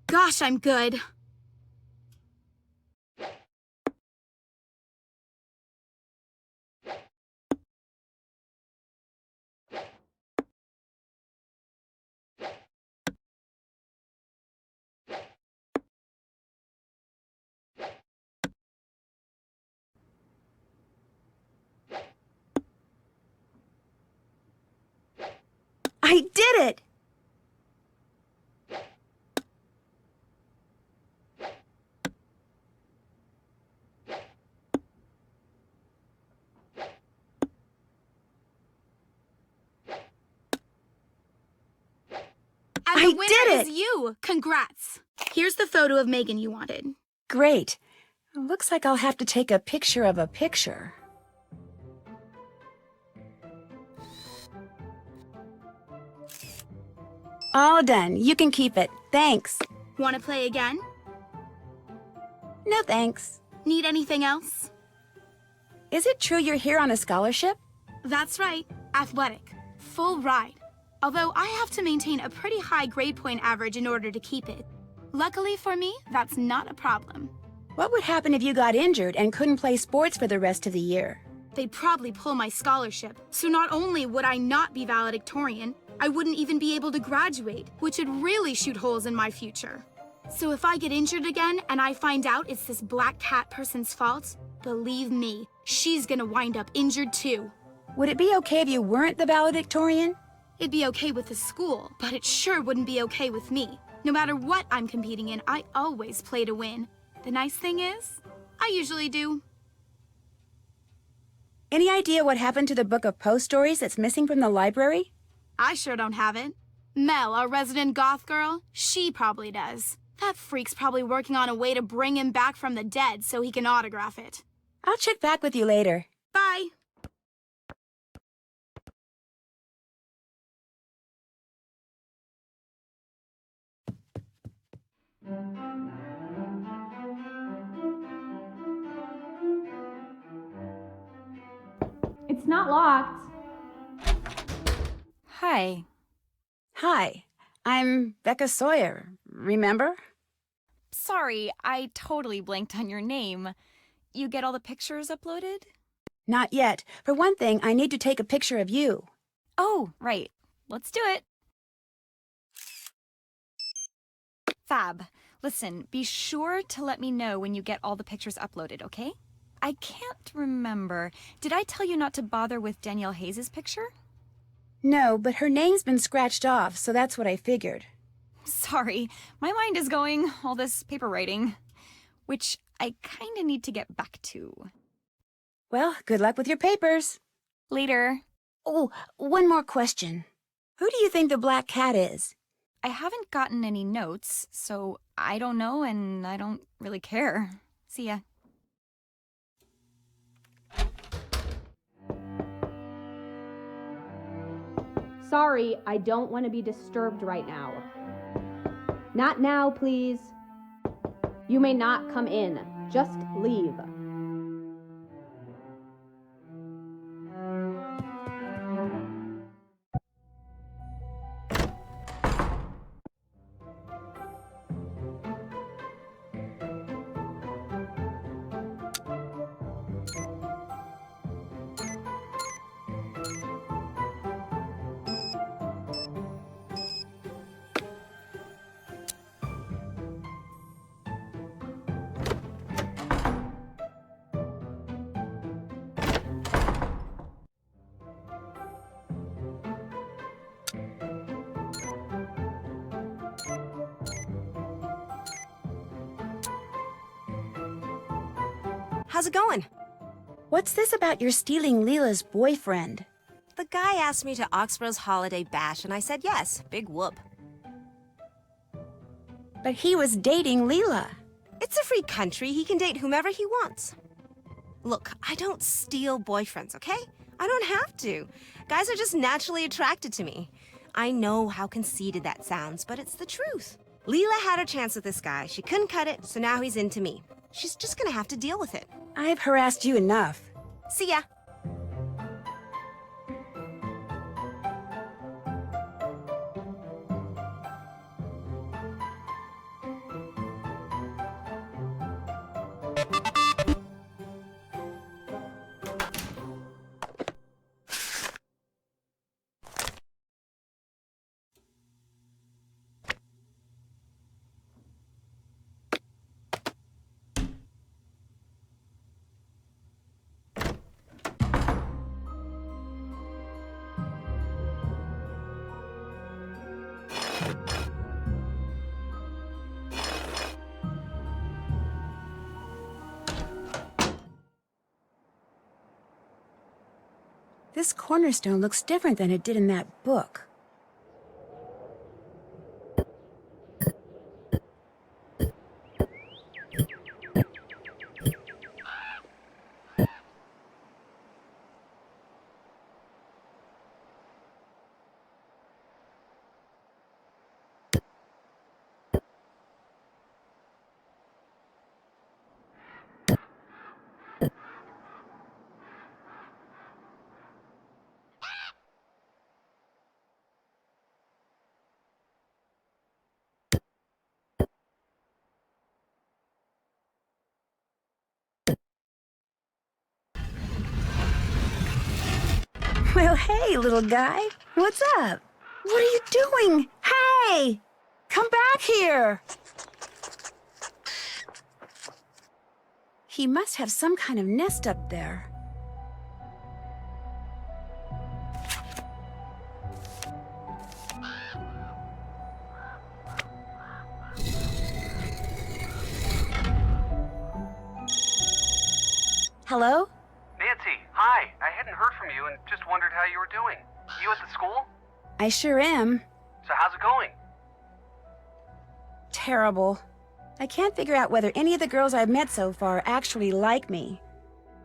Gosh, I'm good.
I did it!
And
I
the winner
did it!
is you! Congrats! Here's the photo of Megan you wanted.
Great. Looks like I'll have to take a picture of a picture. All done. You can keep it. Thanks.
Want to play again?
No thanks.
Need anything else?
Is it true you're here on a scholarship?
That's right. Athletic. Full ride. Although I have to maintain a pretty high grade point average in order to keep it. Luckily for me, that's not a problem.
What would happen if you got injured and couldn't play sports for the rest of the year?
They'd probably pull my scholarship. So not only would I not be valedictorian, I wouldn't even be able to graduate, which would really shoot holes in my future. So if I get injured again and I find out it's this black cat person's fault, believe me, she's gonna wind up injured too.
Would it be okay if you weren't the valedictorian?
It'd be okay with the school, but it sure wouldn't be okay with me. No matter what I'm competing in, I always play to win. The nice thing is, I usually do.
Any idea what happened to the book of post stories that's missing from the library?
I sure don't have it. Mel, our resident goth girl, she probably does. That freak's probably working on a way to bring him back from the dead so he can autograph it.
I'll check back with you later.
Bye.
It's not locked.
Hi.
Hi, I'm Becca Sawyer. Remember?
Sorry, I totally blanked on your name. You get all the pictures uploaded?
Not yet. For one thing, I need to take a picture of you.
Oh, right. Let's do it. Fab. Listen, be sure to let me know when you get all the pictures uploaded, okay? I can't remember. Did I tell you not to bother with Danielle Hayes' picture?
No, but her name's been scratched off, so that's what I figured.
Sorry, my mind is going, all this paper writing, which I kinda need to get back to.
Well, good luck with your papers.
Later.
Oh, one more question. Who do you think the black cat is?
I haven't gotten any notes, so I don't know and I don't really care. See ya.
Sorry, I don't want to be disturbed right now. Not now, please. You may not come in. Just leave.
How's it going?
What's this about your stealing Leela's boyfriend?
The guy asked me to Oxboro's holiday bash, and I said yes. Big whoop.
But he was dating Leela.
It's a free country. He can date whomever he wants. Look, I don't steal boyfriends, okay? I don't have to. Guys are just naturally attracted to me. I know how conceited that sounds, but it's the truth. Leela had her chance with this guy. She couldn't cut it, so now he's into me. She's just gonna have to deal with it.
I've harassed you enough.
See ya.
This cornerstone looks different than it did in that book. Well, hey, little guy. What's up? What are you doing? Hey! Come back here! He must have some kind of nest up there. Hello?
Nancy, hi. I hadn't heard from you and just wondered how you were doing. You at the school?
I sure am.
So how's it going?
Terrible. I can't figure out whether any of the girls I've met so far actually like me.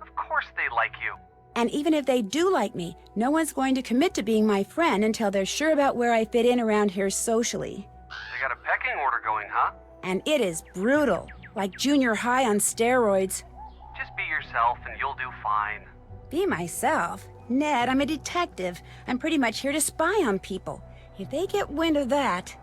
Of course they like you.
And even if they do like me, no one's going to commit to being my friend until they're sure about where I fit in around here socially.
They got a pecking order going, huh?
And it is brutal, like junior high on steroids.
Just be yourself and you'll do fine.
Be myself? Ned, I'm a detective. I'm pretty much here to spy on people. If they get wind of that...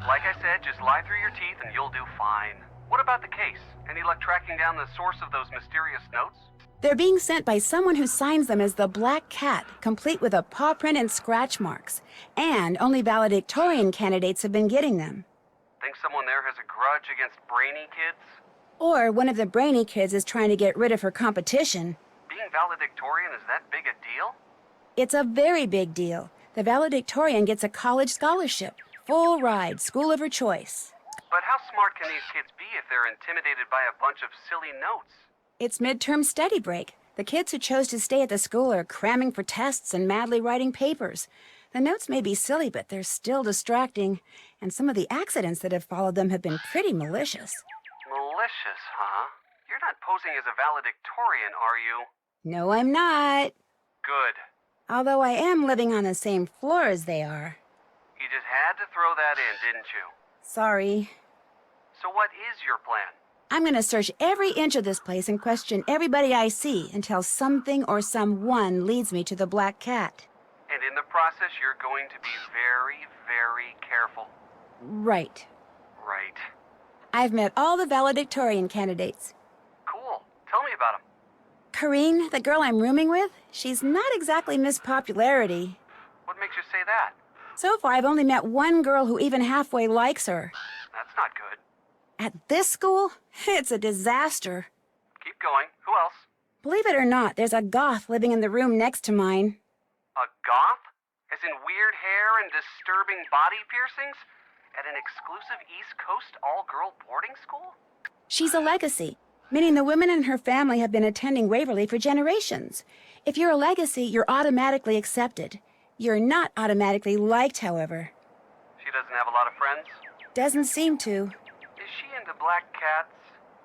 Like I said, just lie through your teeth and you'll do fine. What about the case? Any luck tracking down the source of those mysterious notes?
They're being sent by someone who signs them as the Black Cat, complete with a paw print and scratch marks. And only valedictorian candidates have been getting them.
Think someone there has a grudge against brainy kids?
Or one of the brainy kids is trying to get rid of her competition.
Being valedictorian is that big a deal?
It's a very big deal. The valedictorian gets a college scholarship. Full ride, school of her choice.
But how smart can these kids be if they're intimidated by a bunch of silly notes?
It's midterm study break. The kids who chose to stay at the school are cramming for tests and madly writing papers. The notes may be silly, but they're still distracting. And some of the accidents that have followed them have been pretty malicious.
Malicious, huh? You're not posing as a valedictorian, are you?
No, I'm not.
Good.
Although I am living on the same floor as they are.
You just had to throw that in, didn't you?
Sorry.
So what is your plan?
I'm gonna search every inch of this place and question everybody I see until something or someone leads me to the Black Cat.
And in the process, you're going to be very, very careful.
Right.
Right.
I've met all the valedictorian candidates.
Cool. Tell me about them.
Karine, the girl I'm rooming with, she's not exactly Miss Popularity.
What makes you say that?
So far, I've only met one girl who even halfway likes her.
That's not good.
At this school, it's a disaster.
Keep going. Who else?
Believe it or not, there's a goth living in the room next to mine.
A goth? As in weird hair and disturbing body piercings? At an exclusive East Coast all-girl boarding school?
She's a legacy. meaning the women in her family have been attending Waverly for generations. If you're a legacy, you're automatically accepted. You're not automatically liked, however.
She doesn't have a lot of friends?
Doesn't seem to.
Is she into black cats?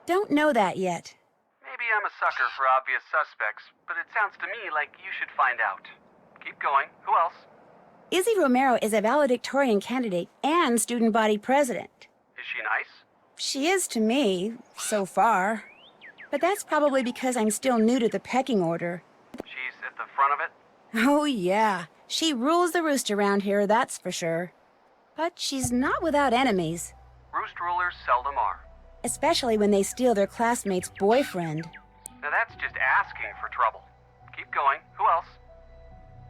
Don't know that yet.
Maybe I'm a sucker for obvious suspects, but it sounds to me like you should find out. Keep going. Who else?
Izzy Romero is a valedictorian candidate and student body president.
Is she nice?
She is to me, so far. But that's probably because I'm still new to the pecking order.
She's at the front of it?
Oh, yeah. She rules the roost around here, that's for sure. But she's not without enemies.
Roost rulers seldom are.
Especially when they steal their classmate's boyfriend.
Now that's just asking for trouble. Keep going. Who else?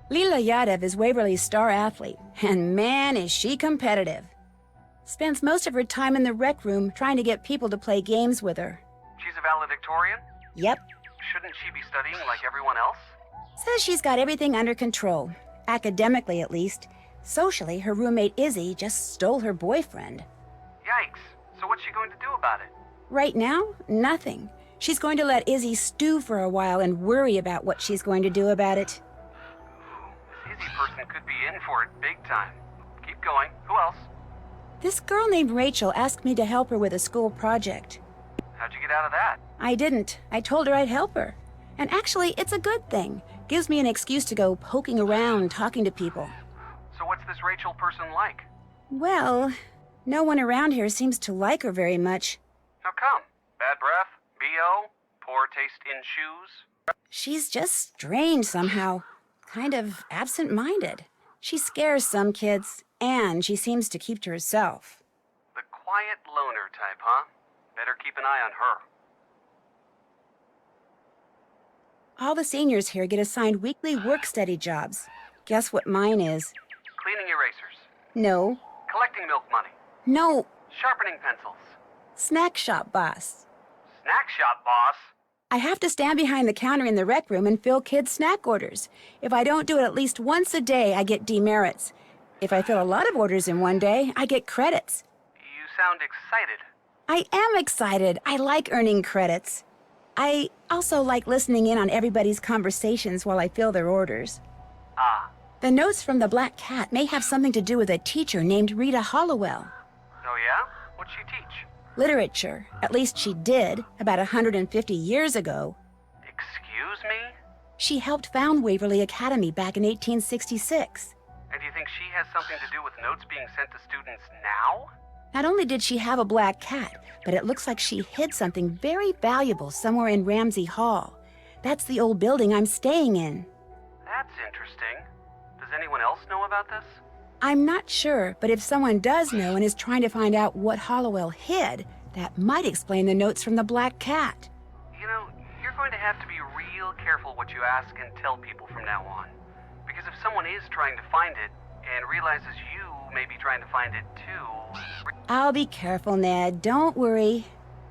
Lila Yadev is Waverly's star athlete, and man, is she competitive. Spends most of her time in the rec room trying to get people to play games with her.
She's a valedictorian?
Yep.
Shouldn't she be studying like everyone else?
Says she's got everything under control. Academically, at least. Socially, her roommate Izzy just stole her boyfriend.
Yikes. So what's she going to do about it?
Right now, nothing. She's going to let Izzy stew for a while and worry about what she's going to do about it.
This Izzy person could be in for it big time. Keep going. Who else?
This girl named Rachel asked me to help her with a school project.
How'd you get out of that?
I didn't. I told her I'd help her. And actually, it's a good thing. Gives me an excuse to go poking around, talking to people.
So what's this Rachel person like?
Well, no one around here seems to like her very much.
How come? Bad breath? BO? Poor taste in shoes?
She's just strange somehow. Kind of absent-minded. She scares some kids, and she seems to keep to herself.
The quiet loner type, huh? Better keep an eye on her.
All the seniors here get assigned weekly work-study jobs. Guess what mine is?
Cleaning erasers.
No.
Collecting milk money.
No.
Sharpening pencils.
Snack shop boss.
Snack shop boss.
I have to stand behind the counter in the rec room and fill kids' snack orders. If I don't do it at least once a day, I get demerits. If I fill a lot of orders in one day, I get credits.
You sound excited.
I am excited. I like earning credits. I also like listening in on everybody's conversations while I fill their orders.
Ah.
The notes from the Black Cat may have something to do with a teacher named Rita Hollowell.
Oh yeah? What'd she teach?
Literature. At least she did, about 150 years ago.
Excuse me?
She helped found Waverly Academy back in 1866.
And do you think she has something to do with notes being sent to students now?
Not only did she have a black cat, but it looks like she hid something very valuable somewhere in Ramsey Hall. That's the old building I'm staying in.
That's interesting. Does anyone else know about this?
I'm not sure, but if someone does know and is trying to find out what Hollowell hid, that might explain the notes from the black cat.
You know, you're going to have to be real careful what you ask and tell people from now on. Because if someone is trying to find it and realizes you may be trying to find it too...
I'll be careful, Ned. Don't worry.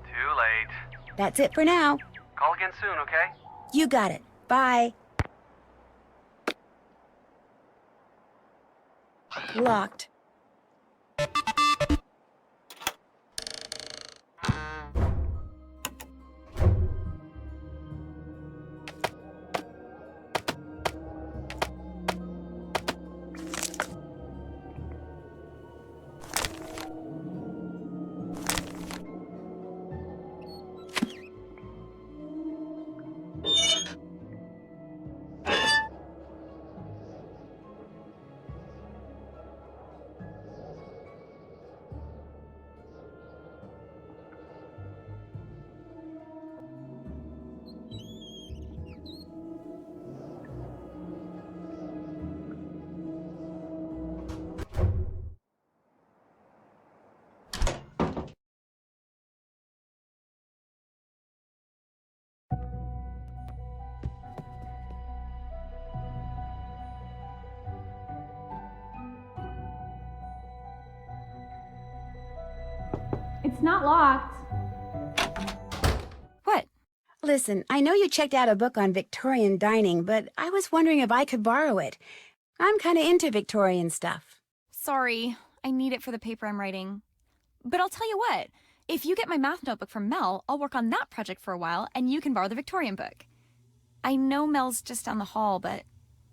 Too late.
That's it for now.
Call again soon, okay?
You got it. Bye. Locked.
It's not locked.
What?
Listen, I know you checked out a book on Victorian dining, but I was wondering if I could borrow it. I'm kind of into Victorian stuff.
Sorry, I need it for the paper I'm writing. But I'll tell you what, If you get my math notebook from Mel, I'll work on that project for a while, and you can borrow the Victorian book. I know Mel's just down the hall, but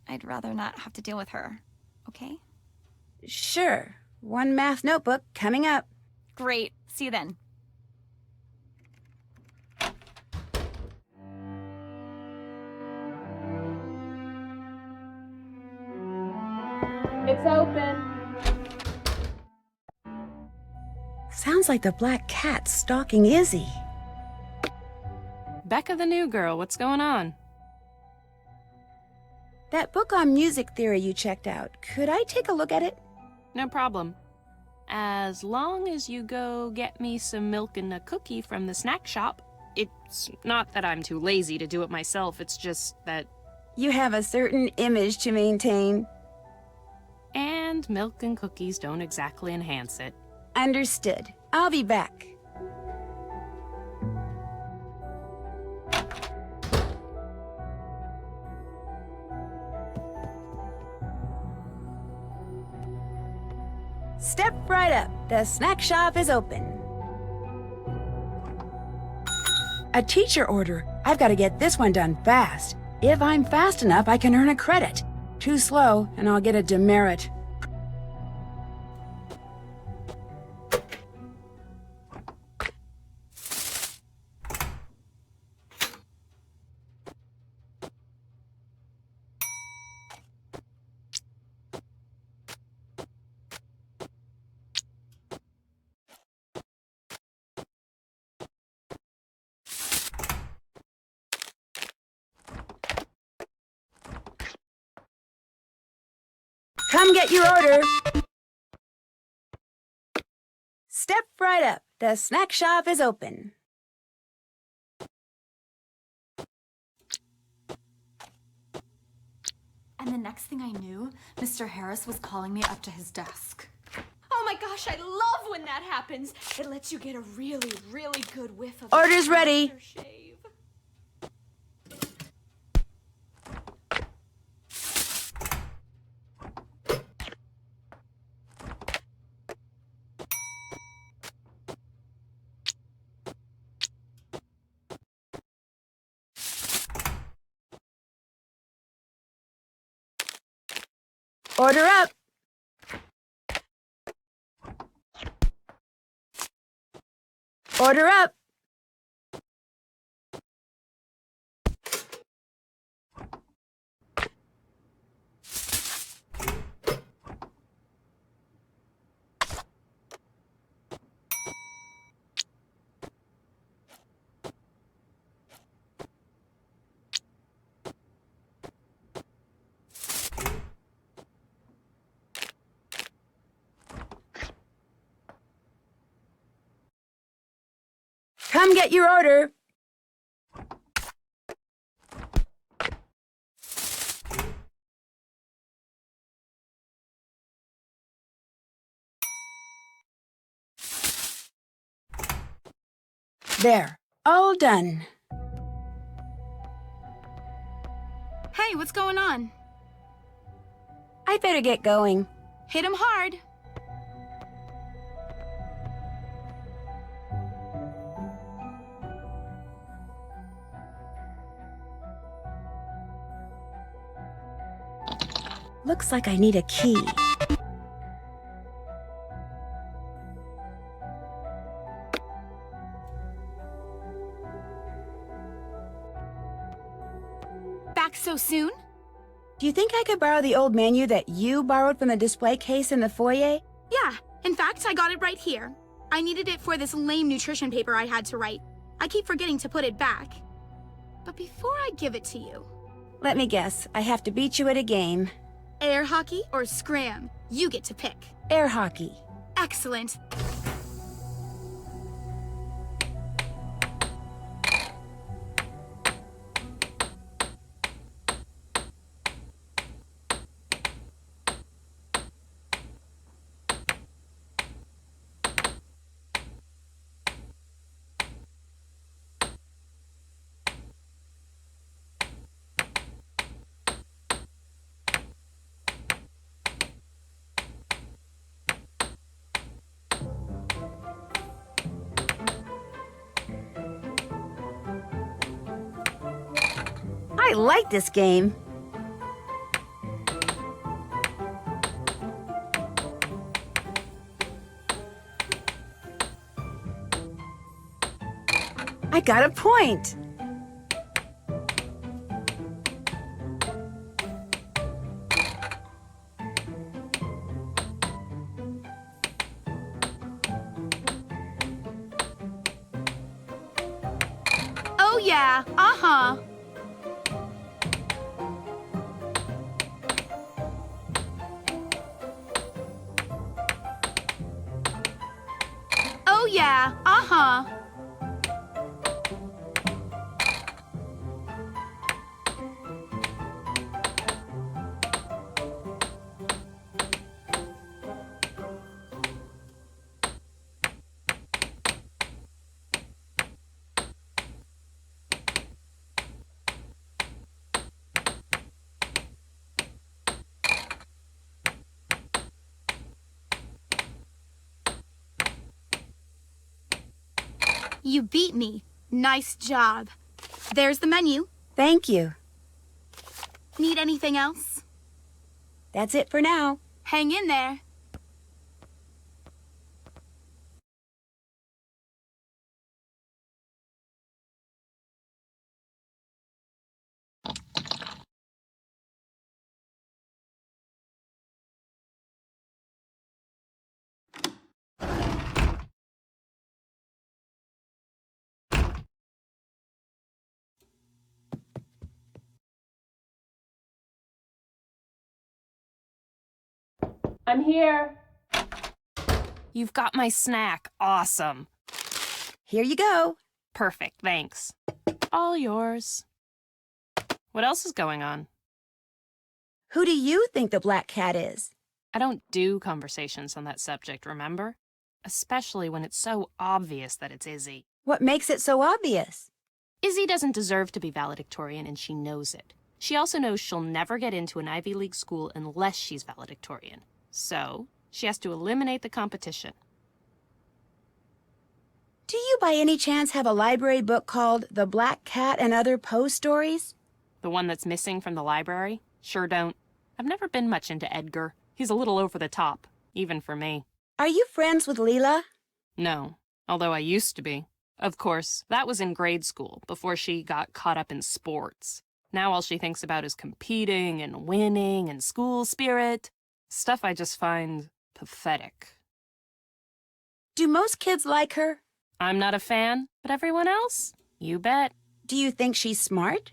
I'd rather not have to deal with her. Okay?
Sure. One math notebook coming up.
Great. See you then.
It's open.
Sounds like the black cat's stalking Izzy.
Becca the new girl, what's going on?
That book on music theory you checked out, could I take a look at it?
No problem. As long as you go get me some milk and a cookie from the snack shop. It's not that I'm too lazy to do it myself, it's just that...
You have a certain image to maintain.
And milk and cookies don't exactly enhance it.
Understood. I'll be back. Step right up. The snack shop is open. A teacher order. I've got to get this one done fast. If I'm fast enough, I can earn a credit. Too slow, and I'll get a demerit. Come get your order. Step right up. The snack shop is open.
And the next thing I knew, Mr. Harris was calling me up to his desk.
Oh my gosh, I love when that happens. It lets you get a really, really good whiff of
Order's ready.
aftershave.
Order up. Order up. Come get your order. There, all done.
Hey, what's going on?
I better get going.
Hit 'em hard.
Looks like I need a key.
Back so soon?
Do you think I could borrow the old menu that you borrowed from the display case in the foyer?
Yeah. In fact, I got it right here. I needed it for this lame nutrition paper I had to write. I keep forgetting to put it back. But before I give it to you...
Let me guess. I have to beat you at a game.
Air hockey or scram? You get to pick.
Air hockey.
Excellent.
I like this game. I got a point.
Oh yeah, uh-huh. Oh yeah, uh-huh. You beat me. Nice job. There's the menu.
Thank you.
Need anything else?
That's it for now.
Hang in there.
I'm here. You've got my snack. Awesome.
Here you go.
Perfect, thanks. All yours. What else is going on?
Who do you think the black cat is?
I don't do conversations on that subject, remember? Especially when it's so obvious that it's Izzy.
What makes it so obvious?
Izzy doesn't deserve to be valedictorian, and she knows it. She also knows she'll never get into an Ivy League school unless she's valedictorian. So, she has to eliminate the competition.
Do you by any chance have a library book called The Black Cat and Other Poe Stories?
The one that's missing from the library? Sure don't. I've never been much into Edgar. He's a little over the top, even for me.
Are you friends with Leela?
No, although I used to be. Of course, that was in grade school, before she got caught up in sports. Now all she thinks about is competing and winning and school spirit. Stuff I just find pathetic.
Do most kids like her?
I'm not a fan, but everyone else? You bet.
Do you think she's smart?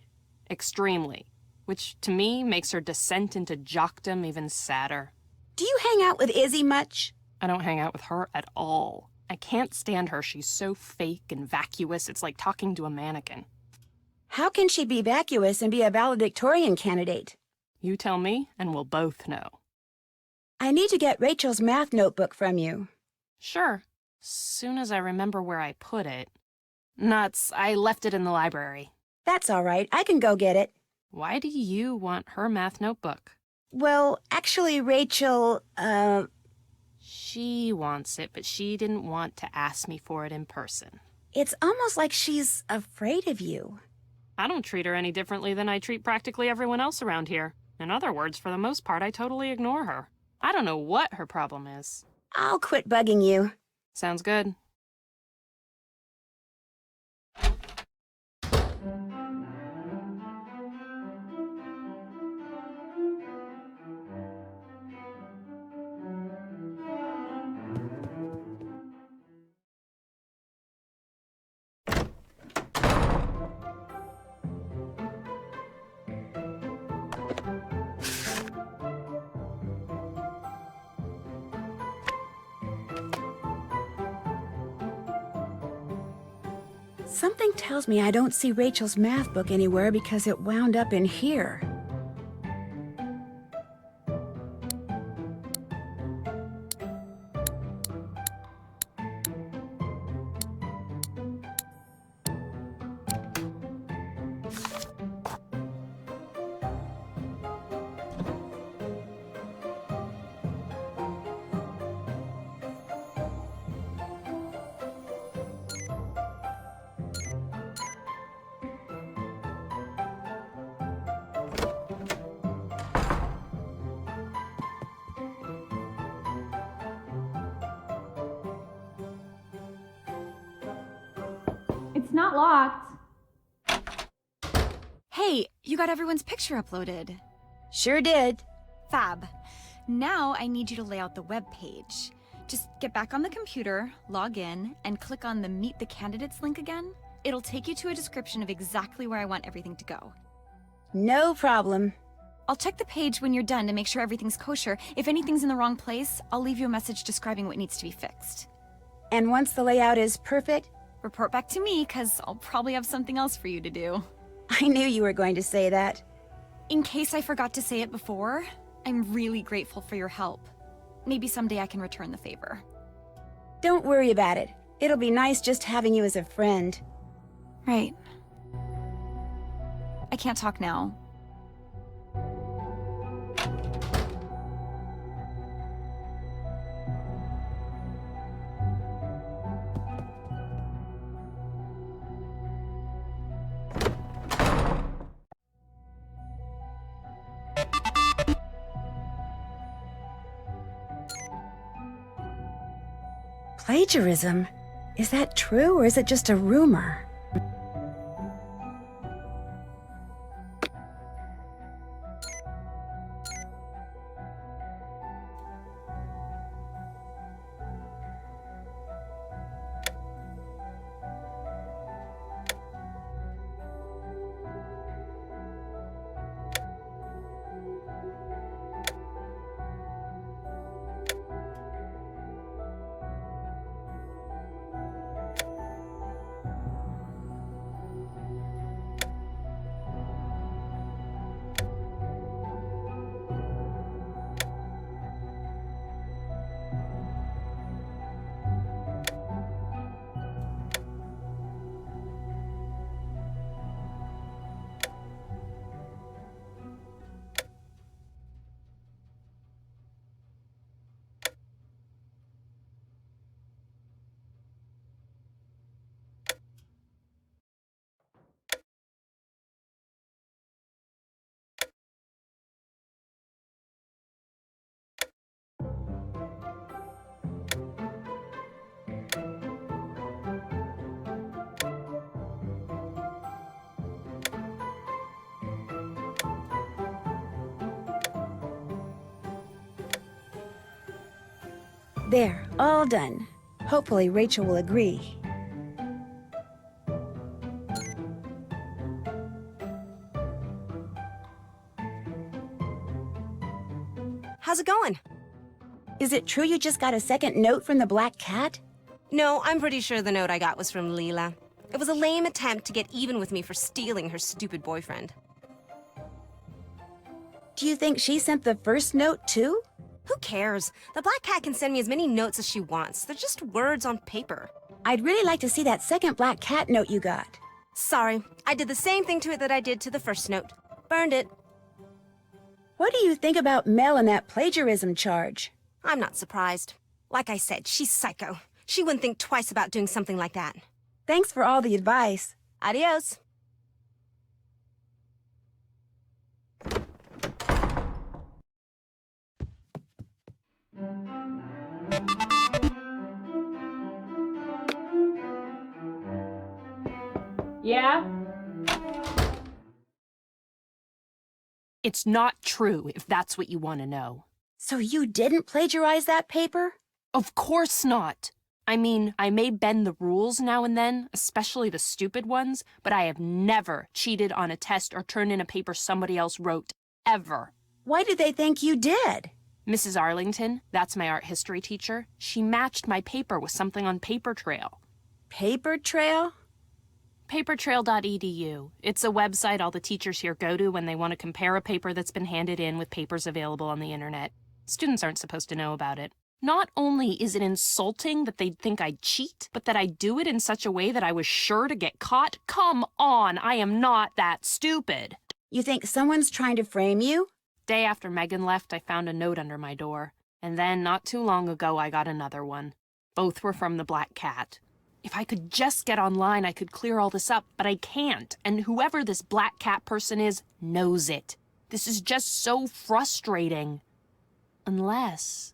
Extremely. Which, to me, makes her descent into jockdom even sadder.
Do you hang out with Izzy much?
I don't hang out with her at all. I can't stand her. She's so fake and vacuous, it's like talking to a mannequin.
How can she be vacuous and be a valedictorian candidate?
You tell me, and we'll both know.
I need to get Rachel's math notebook from you.
Sure. Soon as I remember where I put it. Nuts, I left it in the library.
That's all right. I can go get it.
Why do you want her math notebook?
Well, actually, Rachel,
She wants it, but she didn't want to ask me for it in person.
It's almost like she's afraid of you.
I don't treat her any differently than I treat practically everyone else around here. In other words, for the most part, I totally ignore her. I don't know what her problem is.
I'll quit bugging you.
Sounds good.
Something tells me I don't see Rachel's math book anywhere because it wound up in here.
not locked.
Hey, you got everyone's picture uploaded.
Sure did.
Fab. Now I need you to lay out the web page. Just get back on the computer, log in, and click on the Meet the Candidates link again. It'll take you to a description of exactly where I want everything to go.
No problem.
I'll check the page when you're done to make sure everything's kosher. If anything's in the wrong place, I'll leave you a message describing what needs to be fixed.
And once the layout is perfect,
report back to me, because I'll probably have something else for you to do.
I knew you were going to say that.
In case I forgot to say it before, I'm really grateful for your help. Maybe someday I can return the favor.
Don't worry about it. It'll be nice just having you as a friend.
Right. I can't talk now.
Plagiarism? Is that true, or is it just a rumor? There, all done. Hopefully Rachel will agree.
How's it going?
Is it true you just got a second note from the Black Cat?
No, I'm pretty sure the note I got was from Leela. It was a lame attempt to get even with me for stealing her stupid boyfriend.
Do you think she sent the first note too?
Who cares? The Black Cat can send me as many notes as she wants. They're just words on paper.
I'd really like to see that second Black Cat note you got.
Sorry, I did the same thing to it that I did to the first note. Burned it.
What do you think about Mel and that plagiarism charge?
I'm not surprised. Like I said, she's psycho. She wouldn't think twice about doing something like that.
Thanks for all the advice.
Adios.
Yeah?
It's not true, if that's what you want to know.
So you didn't plagiarize that paper?
Of course not. I mean, I may bend the rules now and then, especially the stupid ones, but I have never cheated on a test or turned in a paper somebody else wrote, ever.
Why did they think you did?
Mrs. Arlington, that's my art history teacher, she matched my paper with something on Paper Trail.
Paper Trail?
Papertrail.edu. It's a website all the teachers here go to when they want to compare a paper that's been handed in with papers available on the internet. Students aren't supposed to know about it. Not only is it insulting that they'd think I'd cheat, but that I do it in such a way that I was sure to get caught. Come on, I am not that stupid.
You think someone's trying to frame you?
Day after Megan left, I found a note under my door. And then, not too long ago, I got another one. Both were from the Black Cat. If I could just get online, I could clear all this up, but I can't. And whoever this Black Cat person is knows it. This is just so frustrating. Unless...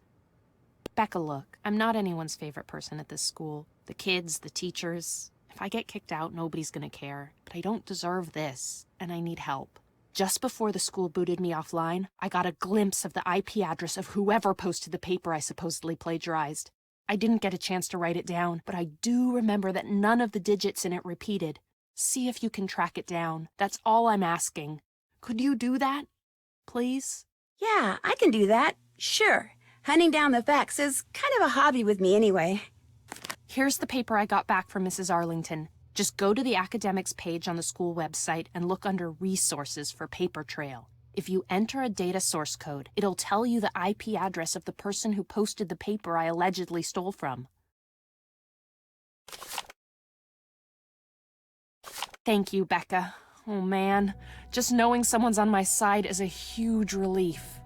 Becca, look, I'm not anyone's favorite person at this school. The kids, the teachers. If If I get kicked out, nobody's gonna care. But I don't deserve this, and I need help. Just before the school booted me offline, I got a glimpse of the IP address of whoever posted the paper I supposedly plagiarized. I didn't get a chance to write it down, but I do remember that none of the digits in it repeated. See if you can track it down. That's all I'm asking. Could you do that? Please?
Yeah, I can do that. Sure. Hunting down the facts is kind of a hobby with me anyway.
Here's the paper I got back from Mrs. Arlington. Just go to the academics page on the school website and look under Resources for Paper Trail. If you enter a data source code, it'll tell you the IP address of the person who posted the paper I allegedly stole from. Thank you, Becca. Oh man, just knowing someone's on my side is a huge relief.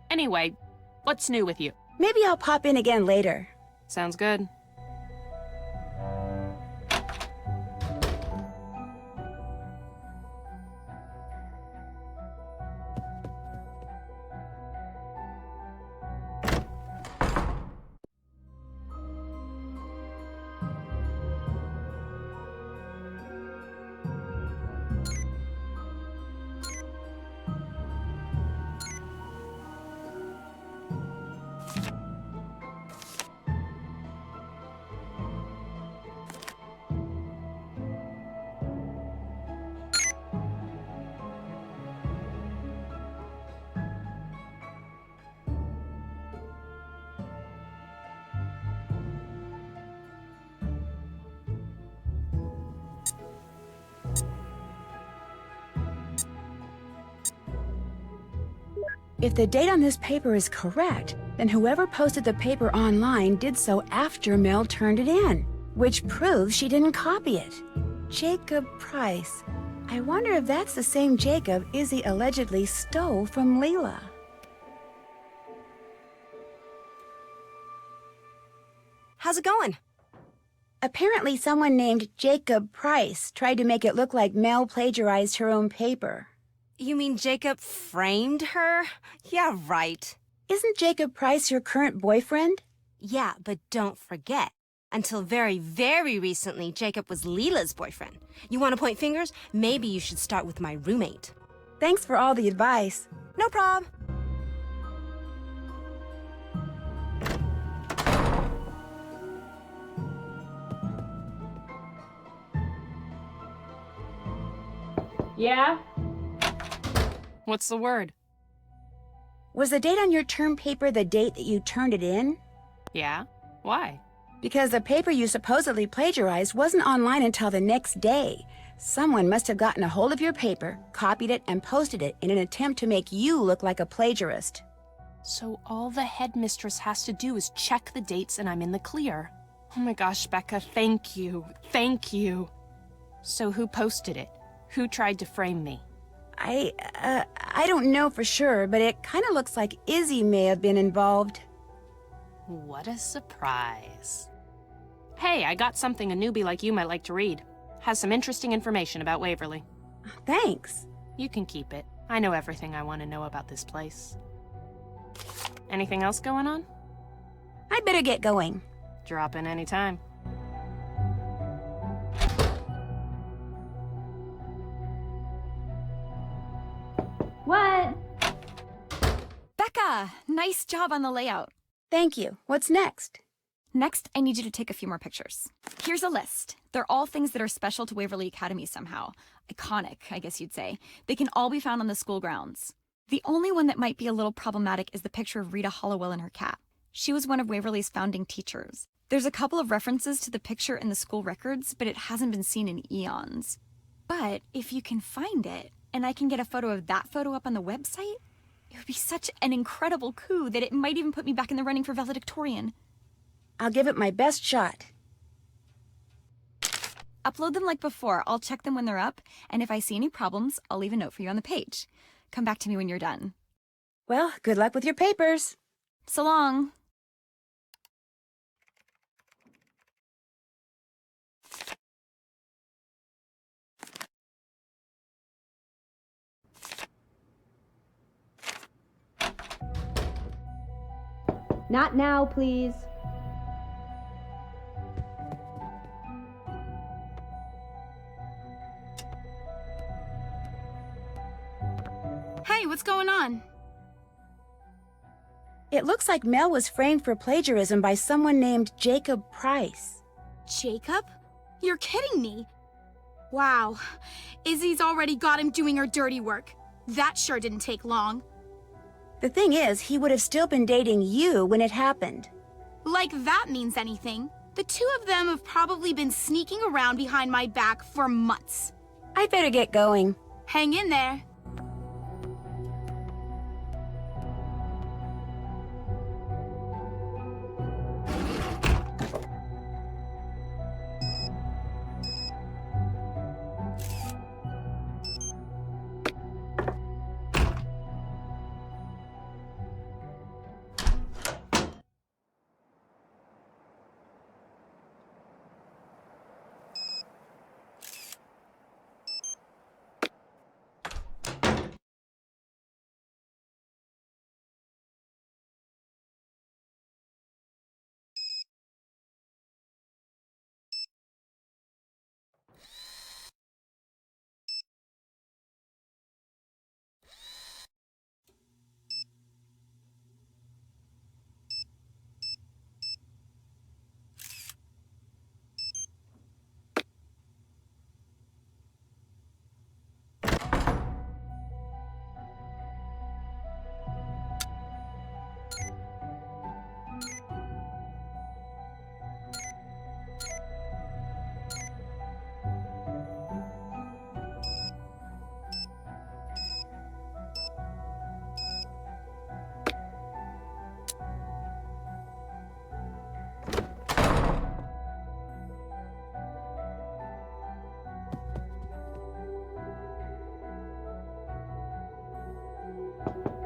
Anyway, what's new with you?
Maybe I'll pop in again later.
Sounds good.
If the date on this paper is correct, then whoever posted the paper online did so after Mel turned it in, which proves she didn't copy it. Jacob Price. I wonder if that's the same Jacob Izzy allegedly stole from Leela.
How's it going?
Apparently someone named Jacob Price tried to make it look like Mel plagiarized her own paper.
You mean Jacob framed her? Yeah, right.
Isn't Jacob Price your current boyfriend?
Yeah, but don't forget. Until very, very recently, Jacob was Leela's boyfriend. You want to point fingers? Maybe you should start with my roommate.
Thanks for all the advice.
No prob.
Yeah? What's the word?
Was the date on your term paper the date that you turned it in?
Yeah? Why?
Because the paper you supposedly plagiarized wasn't online until the next day. Someone must have gotten a hold of your paper, copied it, and posted it in an attempt to make you look like a plagiarist.
So all the headmistress has to do is check the dates and I'm in the clear. Oh my gosh, Becca, thank you. Thank you. So who posted it? Who tried to frame me?
I don't know for sure, but it kind of looks like Izzy may have been involved.
What a surprise. Hey, I got something a newbie like you might like to read. Has some interesting information about Waverly.
Thanks.
You can keep it. I know everything I want to know about this place. Anything else going on?
I'd better get going.
Drop in any time.
What? Becca, nice job on the layout.
Thank you. What's next?
Next, I need you to take a few more pictures. Here's a list. They're all things that are special to Waverly Academy somehow. Iconic, I guess you'd say. They can all be found on the school grounds. The only one that might be a little problematic is the picture of Rita Hollowell and her cat. She was one of Waverly's founding teachers. There's a couple of references to the picture in the school records, but it hasn't been seen in eons. But if you can find it, and I can get a photo of that photo up on the website, it would be such an incredible coup that it might even put me back in the running for valedictorian.
I'll give it my best shot.
Upload them like before. I'll check them when they're up, and if I see any problems, I'll leave a note for you on the page. Come back to me when you're done.
Well, good luck with your papers.
So long.
Not now, please.
Hey, what's going on?
It looks like Mel was framed for plagiarism by someone named Jacob Price.
Jacob? You're kidding me. Wow. Izzy's already got him doing her dirty work. That sure didn't take long.
The thing is, he would have still been dating you when it happened.
Like that means anything. The two of them have probably been sneaking around behind my back for months.
I'd better get going.
Hang in there.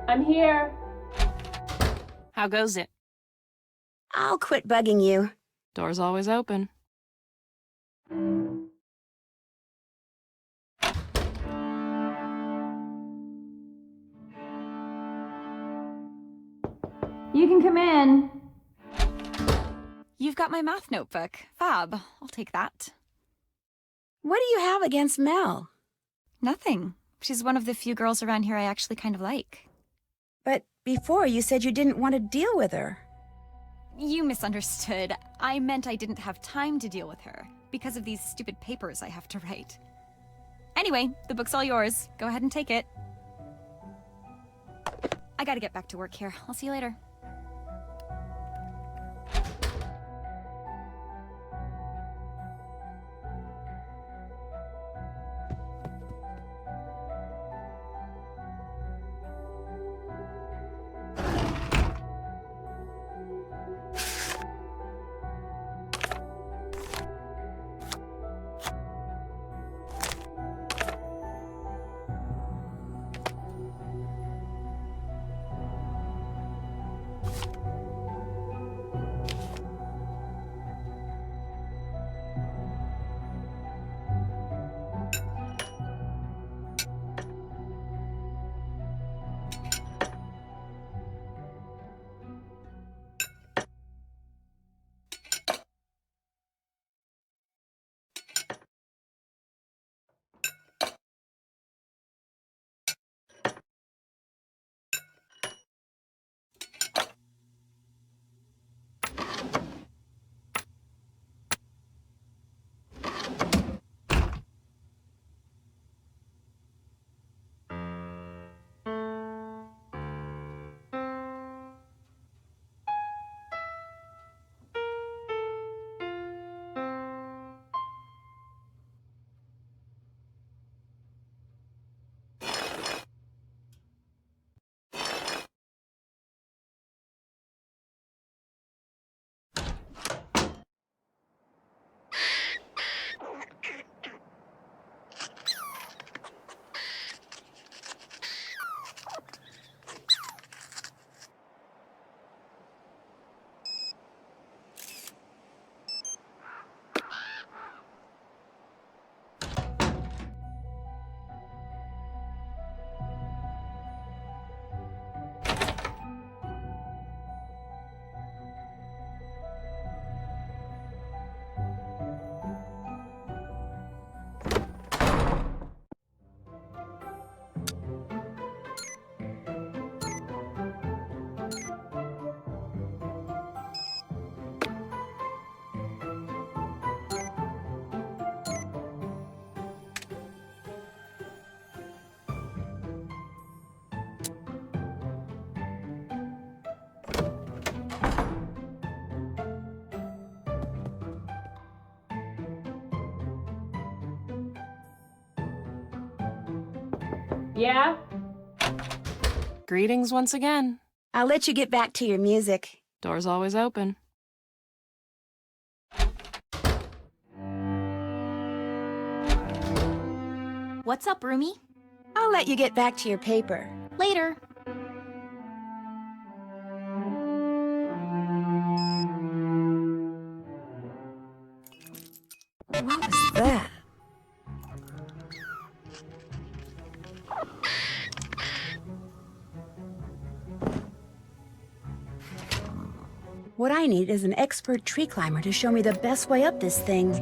I'm here. How goes it?
I'll quit bugging you.
Door's always open.
You can come in. You've got my math notebook. Fab. I'll take that.
What do you have against Mel?
Nothing. She's one of the few girls around here I actually kind of like.
But before you said you didn't want to deal with her.
You misunderstood. I meant I didn't have time to deal with her because of these stupid papers I have to write. Anyway, the book's all yours. Go ahead and take it. I gotta get back to work here. I'll see you later.
Yeah?
Greetings once again.
I'll let you get back to your music.
Door's always open.
What's up, Roomie?
I'll let you get back to your paper.
Later.
What was that? What I need is an expert tree climber to show me the best way up this thing.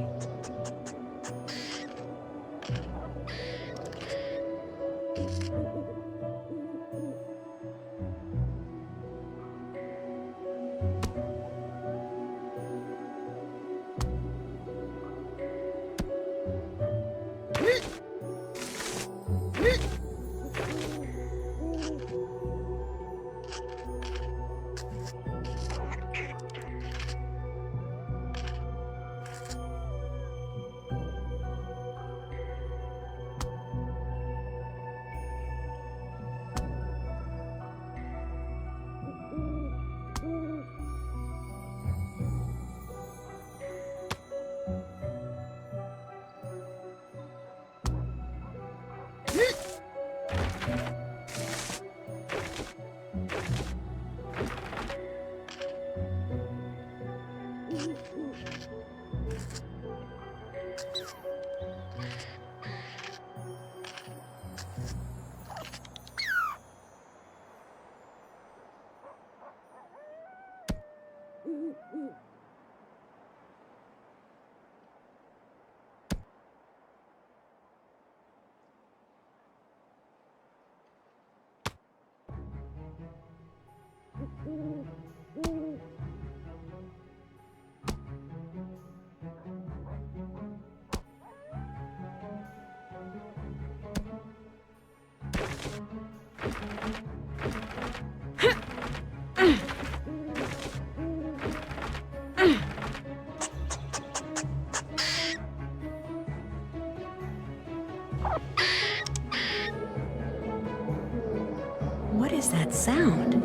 What is that sound?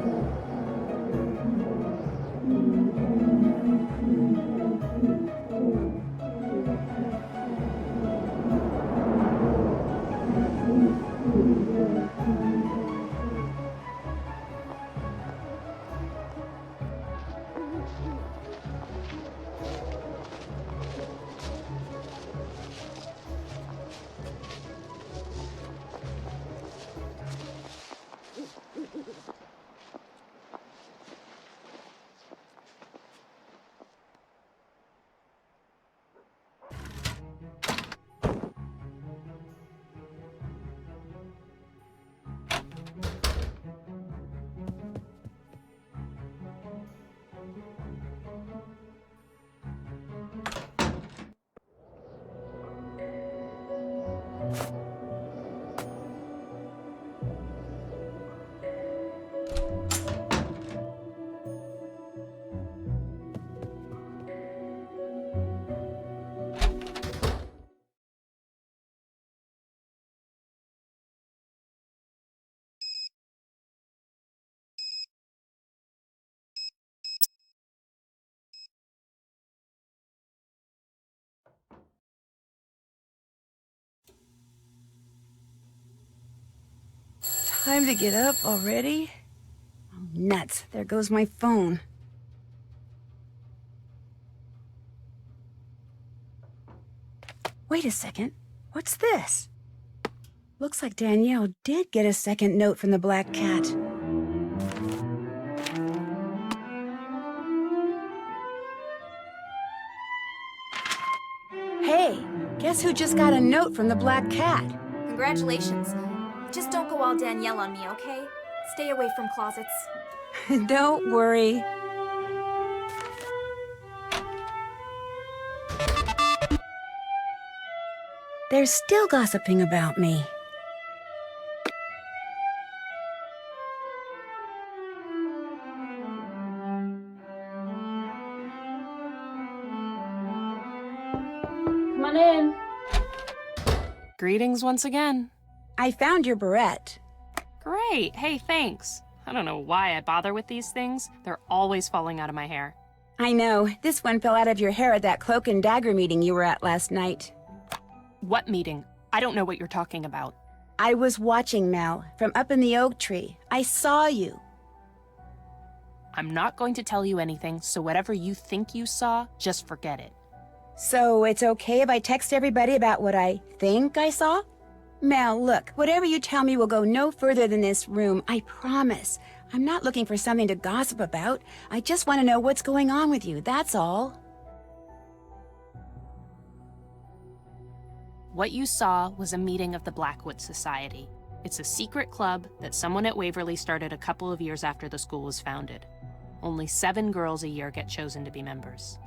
Time to get up already? Oh, nuts. There goes my phone. Wait a second. What's this? Looks like Danielle did get a second note from the Black Cat. Hey, guess who just got a note from the Black Cat?
Congratulations. Just don't go all Danielle on me, okay? Stay away from closets.
Don't worry. They're still gossiping about me.
Come on in.
Greetings once again.
I found your barrette.
Great. Hey, thanks. I don't know why I bother with these things. They're always falling out of my hair.
I know. This one fell out of your hair at that cloak and dagger meeting you were at last night.
What meeting? I don't know what you're talking about.
I was watching, Mel, from up in the oak tree. I saw you.
I'm not going to tell you anything, so whatever you think you saw, just forget it.
So it's okay if I text everybody about what I think I saw? Mel, look, whatever you tell me will go no further than this room, I promise. I'm not looking for something to gossip about. I just want to know what's going on with you, that's all.
What you saw was a meeting of the Blackwood Society. It's a secret club that someone at Waverly started a couple of years after the school was founded. Only 7 girls a year get chosen to be members.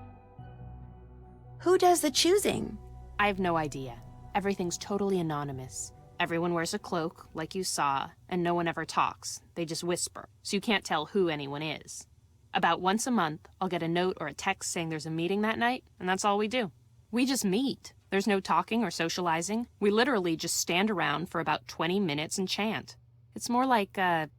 Who does the choosing?
I have no idea. Everything's totally anonymous. Everyone wears a cloak, like you saw, and no one ever talks. They just whisper, so you can't tell who anyone is. About once a month, I'll get a note or a text saying there's a meeting that night, and that's all we do. We just meet. There's no talking or socializing. We literally just stand around for about 20 minutes and chant. It's more like a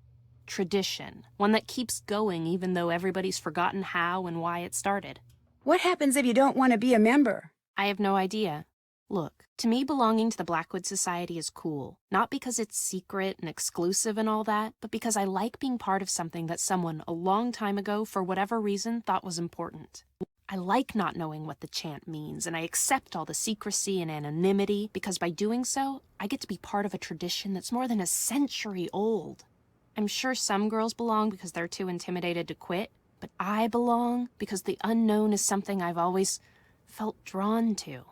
tradition, one that keeps going even though everybody's forgotten how and why it started.
What happens if you don't want to be a member?
I have no idea. Look, to me belonging to the Blackwood Society is cool. Not because it's secret and exclusive and all that, but because I like being part of something that someone a long time ago, for whatever reason, thought was important. I like not knowing what the chant means, and I accept all the secrecy and anonymity, because by doing so, I get to be part of a tradition that's more than a century old. I'm sure some girls belong because they're too intimidated to quit, but I belong because the unknown is something I've always felt drawn to.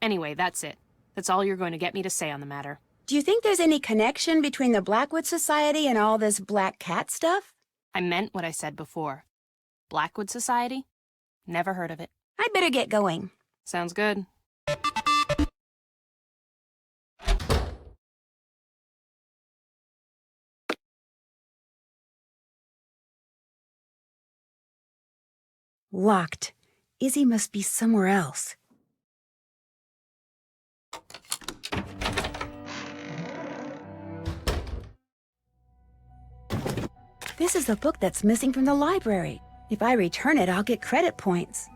Anyway, that's it. That's all you're going to get me to say on the matter.
Do you think there's any connection between the Blackwood Society and all this black cat stuff?
I meant what I said before. Blackwood Society? Never heard of it.
I'd better get going.
Sounds good.
Locked. Izzy must be somewhere else. This is the book that's missing from the library. If I return it, I'll get credit points.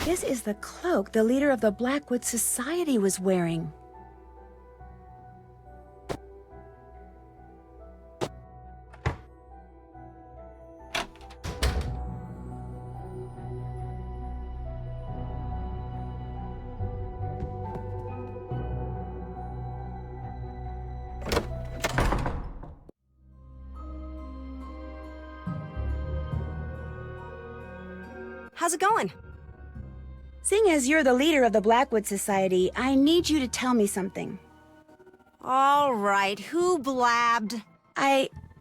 This is the cloak the leader of the Blackwood Society was wearing.
How's it going?
Seeing as you're the leader of the Blackwood Society, I need you to tell me something.
All right, who blabbed?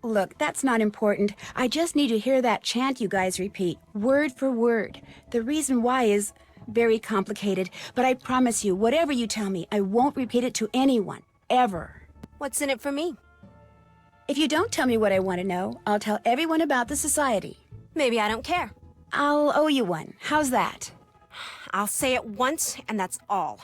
Look, that's not important. I just need to hear that chant you guys repeat, word for word. The reason why is very complicated, but I promise you, whatever you tell me, I won't repeat it to anyone, ever.
What's in it for me?
If you don't tell me what I want to know, I'll tell everyone about the society.
Maybe I don't care.
I'll owe you one. How's that?
I'll say it once, and that's all.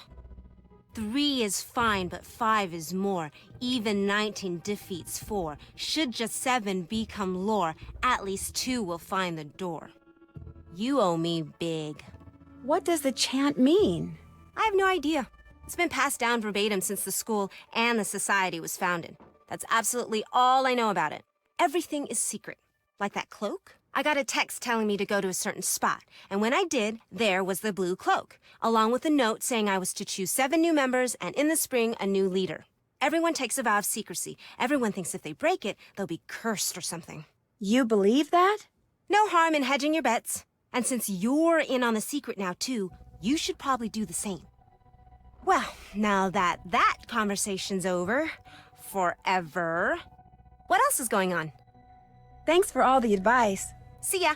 3 is fine, but 5 is more. Even 19 defeats 4. Should just 7 become lore, at least 2 will find the door. You owe me big.
What does the chant mean?
I have no idea. It's been passed down verbatim since the school and the society was founded. That's absolutely all I know about it. Everything is secret. Like that cloak? I got a text telling me to go to a certain spot, and when I did, there was the blue cloak, along with a note saying I was to choose 7 new members and in the spring, a new leader. Everyone takes a vow of secrecy. Everyone thinks if they break it, they'll be cursed or something.
You believe that?
No harm in hedging your bets. And since you're in on the secret now, too, you should probably do the same. Well, now that conversation's over, forever, what else is going on?
Thanks for all the advice.
See ya.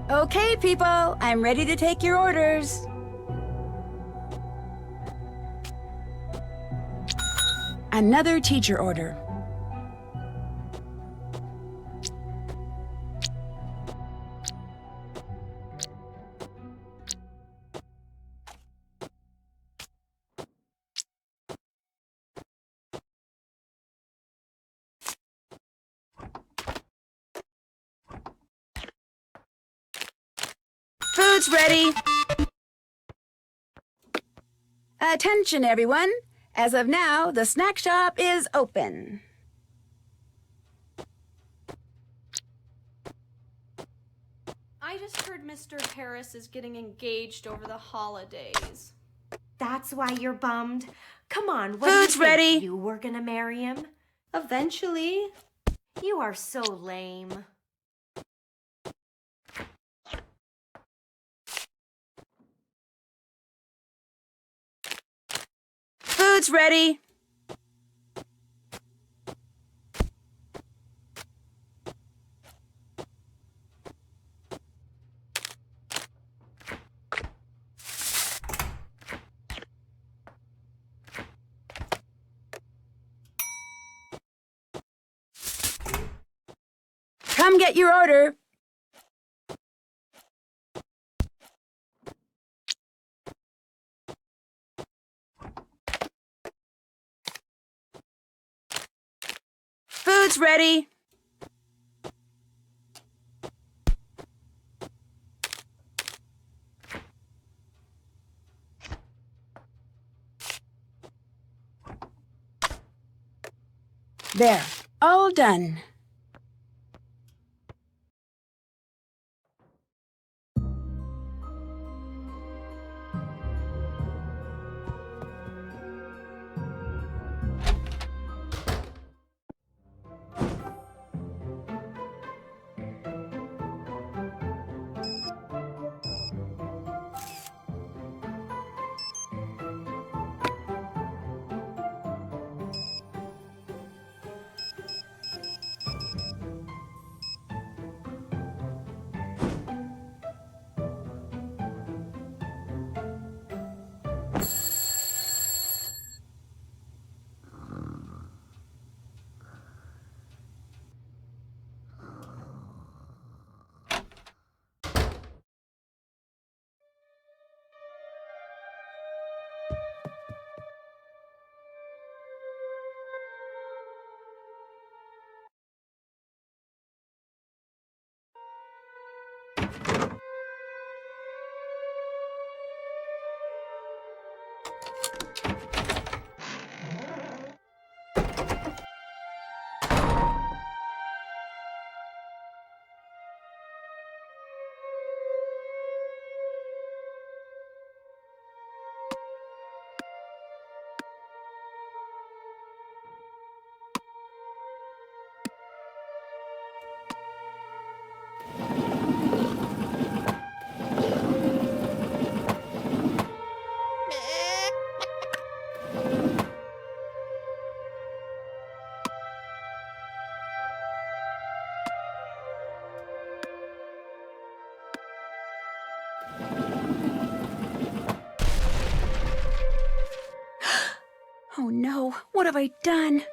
Okay, people, I'm ready to take your orders. Another teacher order. Food's ready. Attention, everyone. As of now, the snack shop is open.
I just heard Mr. Harris is getting engaged over the holidays.
That's why you're bummed? Come on, what
Food's
do you think?
ready.
You were gonna marry him?
Eventually.
You are so lame.
Food's ready. Come get your order. Food's ready. There, all done. Oh no, what have I done?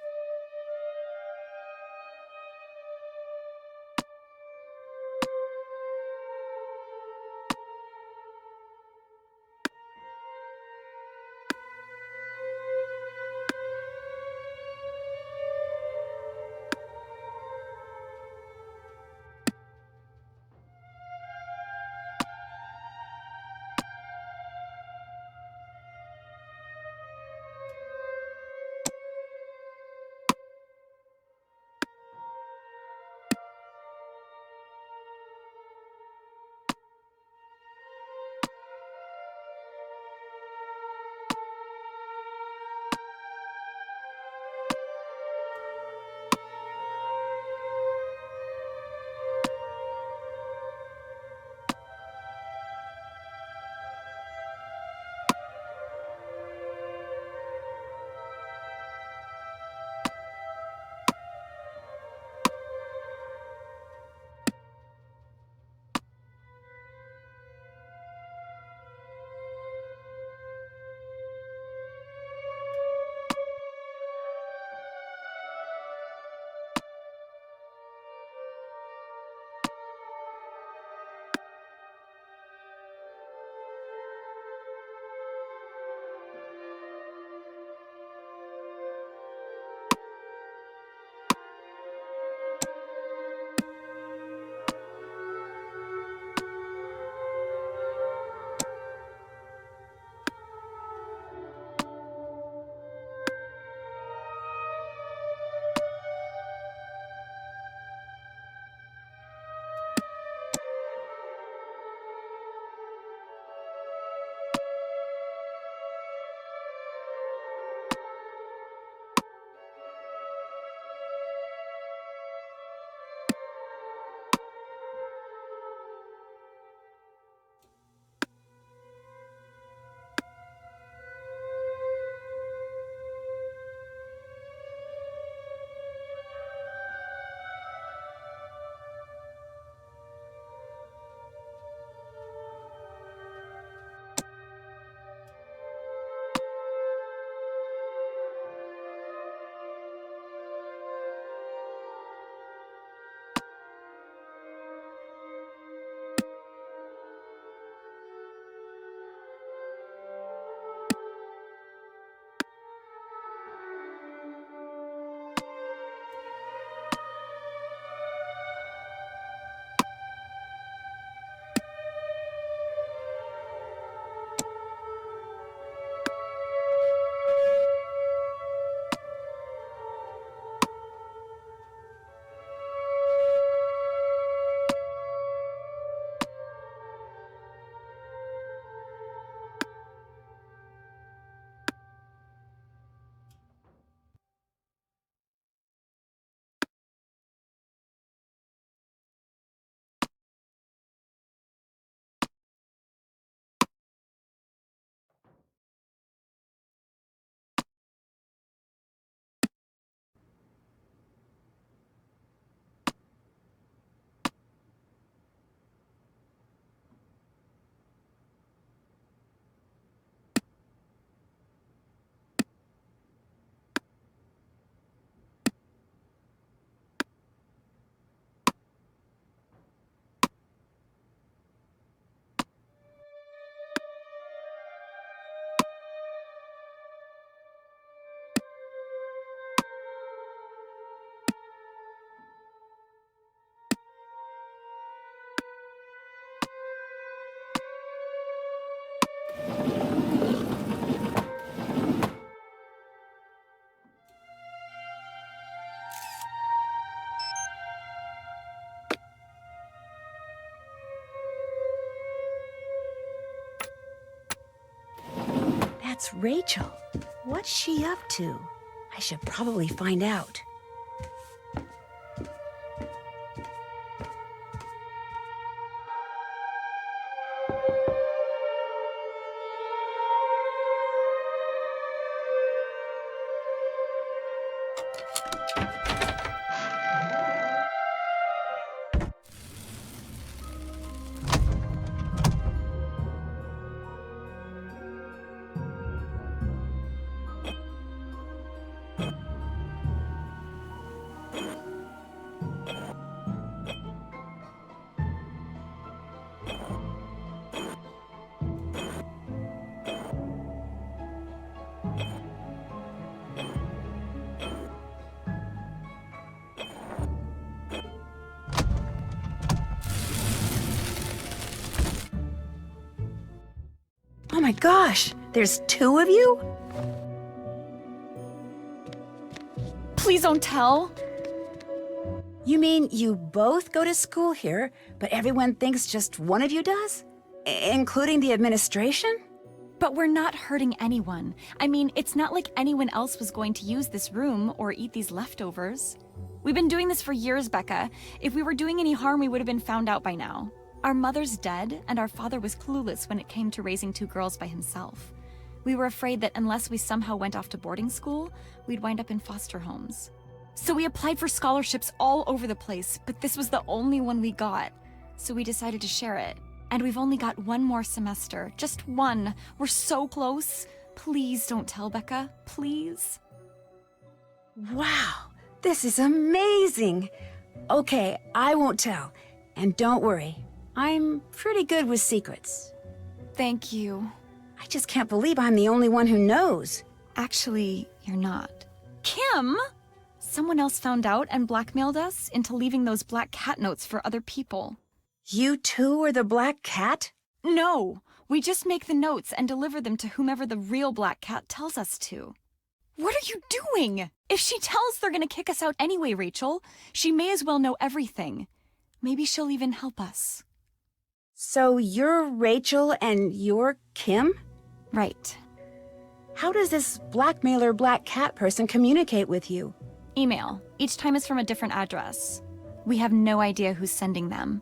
That's Rachel. What's she up to? I should probably find out. Oh my gosh, there's 2 of you?
Please don't tell.
You mean you both go to school here, but everyone thinks just one of you does? Including the administration?
But we're not hurting anyone. I mean, it's not like anyone else was going to use this room or eat these leftovers. We've been doing this for years, Becca. If we were doing any harm, we would have been found out by now. Our mother's dead, and our father was clueless when it came to raising 2 girls by himself. We were afraid that unless we somehow went off to boarding school, we'd wind up in foster homes. So we applied for scholarships all over the place, but this was the only one we got. So we decided to share it. And we've only got 1 more semester. Just 1. We're so close. Please don't tell, Becca. Please.
Wow, this is amazing. Okay, I won't tell. And don't worry, I'm pretty good with secrets.
Thank you.
I just can't believe I'm the only one who knows.
Actually, you're not. Kim! Someone else found out and blackmailed us into leaving those black cat notes for other people.
You two are the black cat?
No, we just make the notes and deliver them to whomever the real black cat tells us to. What are you doing? If she tells, they're gonna kick us out anyway, Rachel. She may as well know everything. Maybe she'll even help us.
So you're Rachel and you're Kim?
Right.
How does this blackmailer black cat person communicate with you?
Email. Each time is from a different address. We have no idea who's sending them.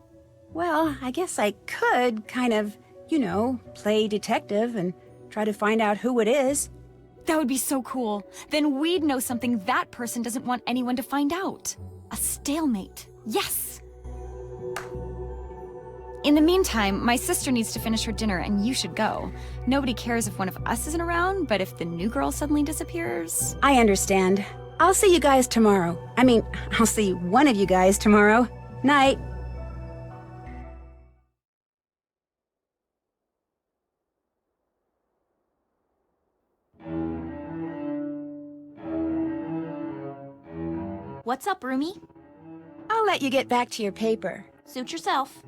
Well, I guess I could kind of, play detective and try to find out who it is.
That would be so cool. Then we'd know something that person doesn't want anyone to find out. A stalemate. Yes! In the meantime, my sister needs to finish her dinner and you should go. Nobody cares if one of us isn't around, but if the new girl suddenly disappears...
I understand. I'll see you guys tomorrow. I'll see one of you guys tomorrow. Night.
What's up, roomie?
I'll let you get back to your paper.
Suit yourself.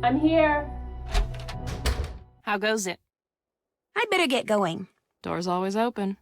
I'm here. How goes it?
I better get going.
Door's always open.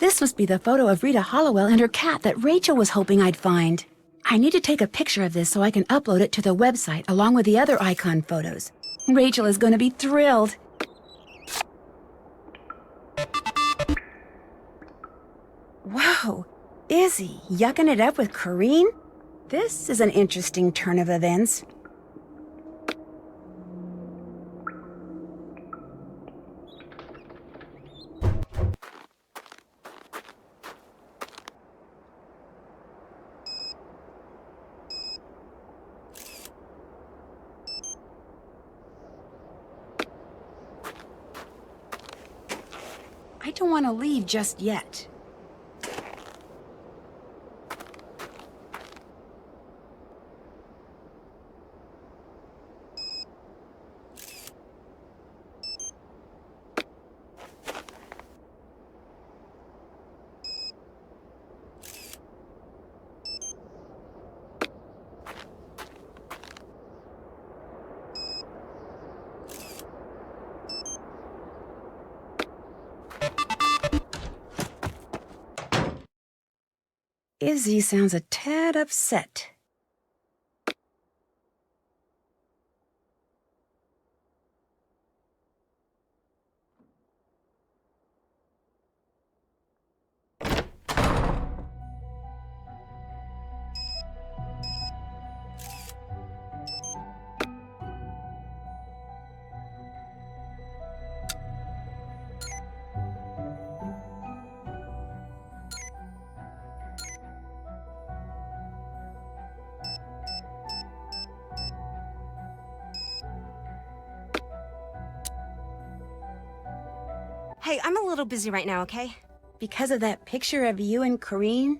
This must be the photo of Rita Hollowell and her cat that Rachel was hoping I'd find. I need to take a picture of this so I can upload it to the website along with the other icon photos. Rachel is going to be thrilled. Whoa, Izzy, yucking it up with Corrine? This is an interesting turn of events. I don't want to leave just yet. Izzy sounds a tad upset.
Hey, I'm a little busy right now, okay?
Because of that picture of you and Corrine?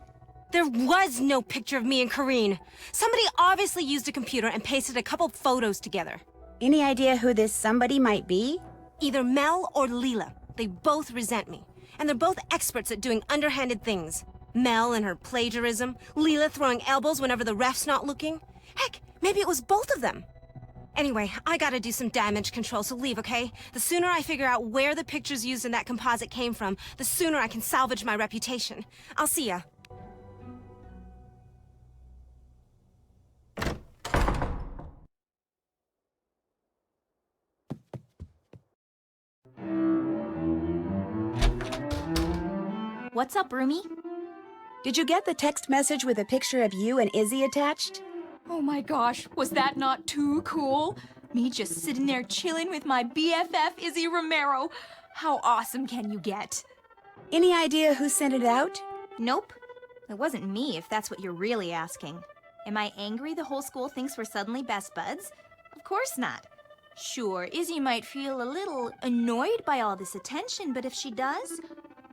There was no picture of me and Kareen. Somebody obviously used a computer and pasted a couple photos together.
Any idea who this somebody might be?
Either Mel or Leela. They both resent me. And they're both experts at doing underhanded things. Mel and her plagiarism, Leela throwing elbows whenever the ref's not looking. Heck, maybe it was both of them. Anyway, I gotta do some damage control, so leave, okay? The sooner I figure out where the pictures used in that composite came from, the sooner I can salvage my reputation. I'll see ya.
What's up, Roomie?
Did you get the text message with a picture of you and Izzy attached?
Oh my gosh, was that not too cool? Me just sitting there chilling with my BFF, Izzy Romero. How awesome can you get?
Any idea who sent it out?
Nope. It wasn't me, if that's what you're really asking. Am I angry the whole school thinks we're suddenly best buds? Of course not. Sure, Izzy might feel a little annoyed by all this attention, but if she does,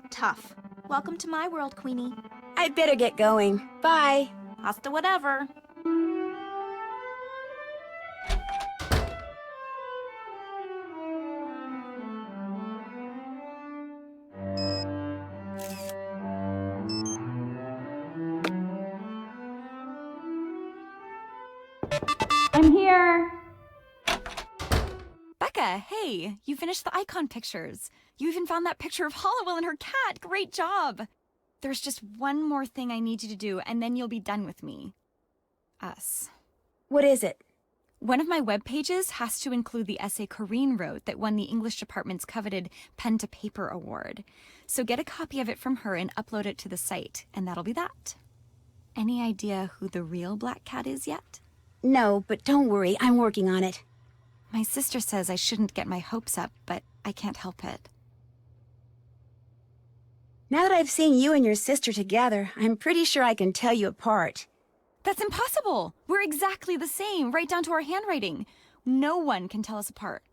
tough. Welcome to my world, Queenie.
I'd better get going. Bye.
Hasta whatever.
I'm here.
Becca, hey, you finished the icon pictures. You even found that picture of Hollowell and her cat. Great job. There's just one more thing I need you to do, and then you'll be done with me. Us.
What is it?
One of my web pages has to include the essay Kareen wrote that won the English department's coveted Pen to Paper award. So get a copy of it from her and upload it to the site, and that'll be that. Any idea who the real black cat is yet?
No, but don't worry, I'm working on it.
My sister says I shouldn't get my hopes up, but I can't help it.
Now that I've seen you and your sister together, I'm pretty sure I can tell you apart.
That's impossible! We're exactly the same, right down to our handwriting. No one can tell us apart.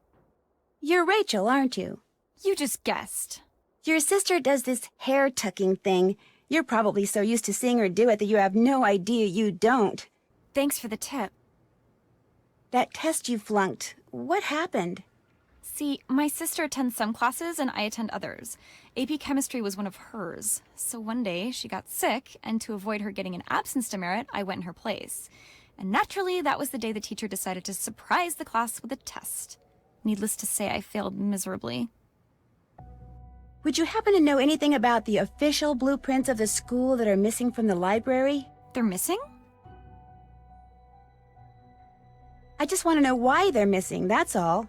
You're Rachel, aren't you?
You just guessed.
Your sister does this hair-tucking thing. You're probably so used to seeing her do it that you have no idea you don't.
Thanks for the tip.
That test you flunked, what happened?
See, my sister attends some classes and I attend others. AP Chemistry was one of hers. So one day, she got sick, and to avoid her getting an absence demerit, I went in her place. And naturally, that was the day the teacher decided to surprise the class with a test. Needless to say, I failed miserably.
Would you happen to know anything about the official blueprints of the school that are missing from the library?
They're missing?
I just want to know why they're missing, that's all.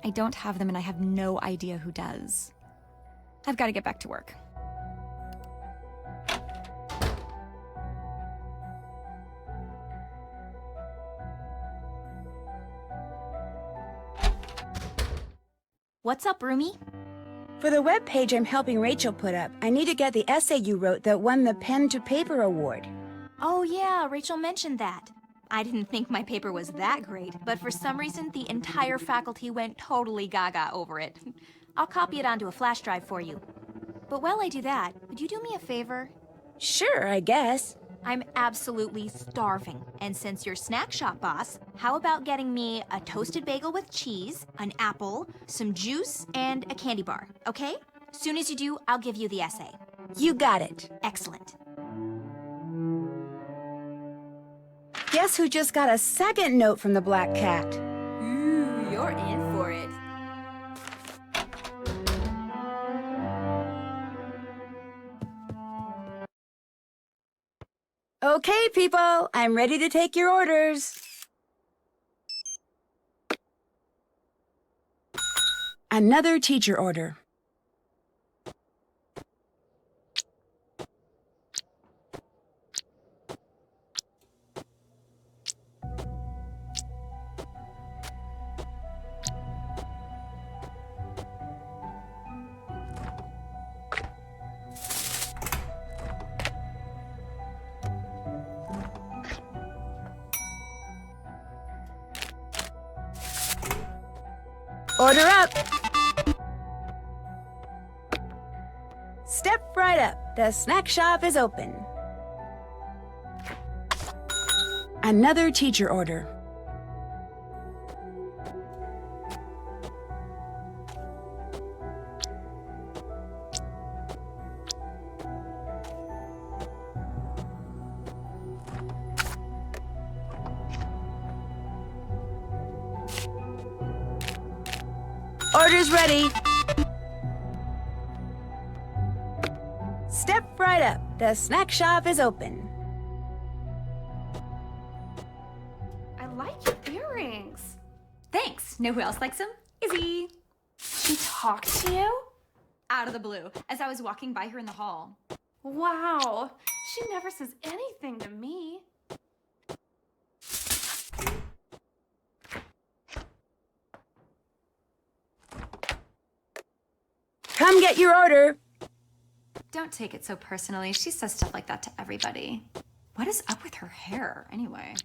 I don't have them and I have no idea who does. I've got to get back to work.
What's up, Roomie?
For the webpage I'm helping Rachel put up, I need to get the essay you wrote that won the Pen to Paper award.
Oh yeah, Rachel mentioned that. I didn't think my paper was that great, but for some reason the entire faculty went totally gaga over it. I'll copy it onto a flash drive for you. But while I do that, would you do me a favor?
Sure, I guess.
I'm absolutely starving, and since you're snack shop boss, how about getting me a toasted bagel with cheese, an apple, some juice, and a candy bar, okay? Soon as you do, I'll give you the essay.
You got it.
Excellent.
Guess who just got a second note from the Black Cat?
Ooh, you're in for it.
Okay, people, I'm ready to take your orders. Another teacher order. Order up! Step right up. The snack shop is open. Another teacher order. Orders ready. Step right up. The snack shop is open.
I like your earrings. Thanks. Know who else likes them? Izzy.
She talked to you?
Out of the blue, as I was walking by her in the hall.
Wow. She never says anything to me.
Come get your order.
Don't take it so personally. She says stuff like that to everybody. What is up with her hair, anyway?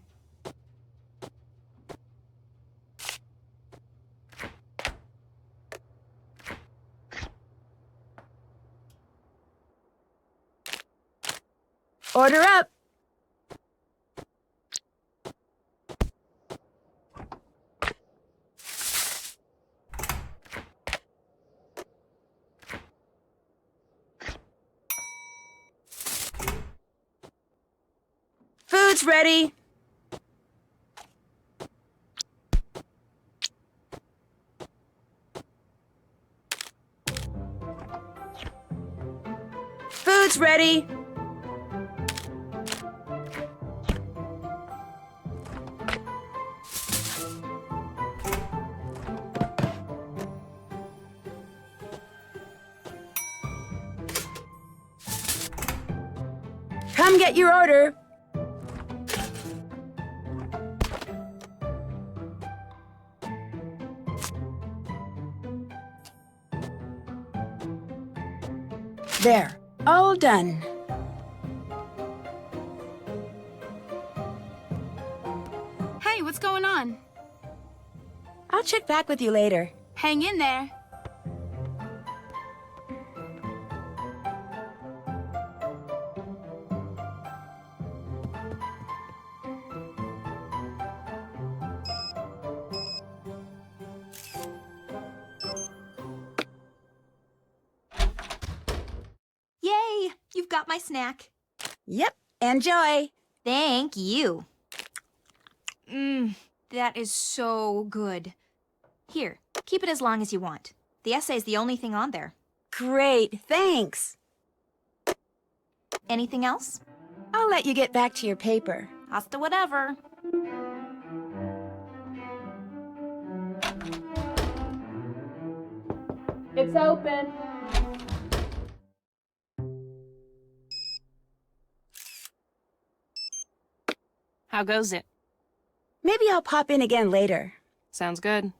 Order up. Food's ready. Food's ready. Come get your order. There, all done.
Hey, what's going on?
I'll check back with you later.
Hang in there.
Yay! You've got my snack.
Yep, enjoy.
Thank you. That is so good. Here, keep it as long as you want. The essay's the only thing on there.
Great, thanks.
Anything else?
I'll let you get back to your paper.
Hasta whatever.
It's open.
How goes it?
Maybe I'll pop in again later.
Sounds good.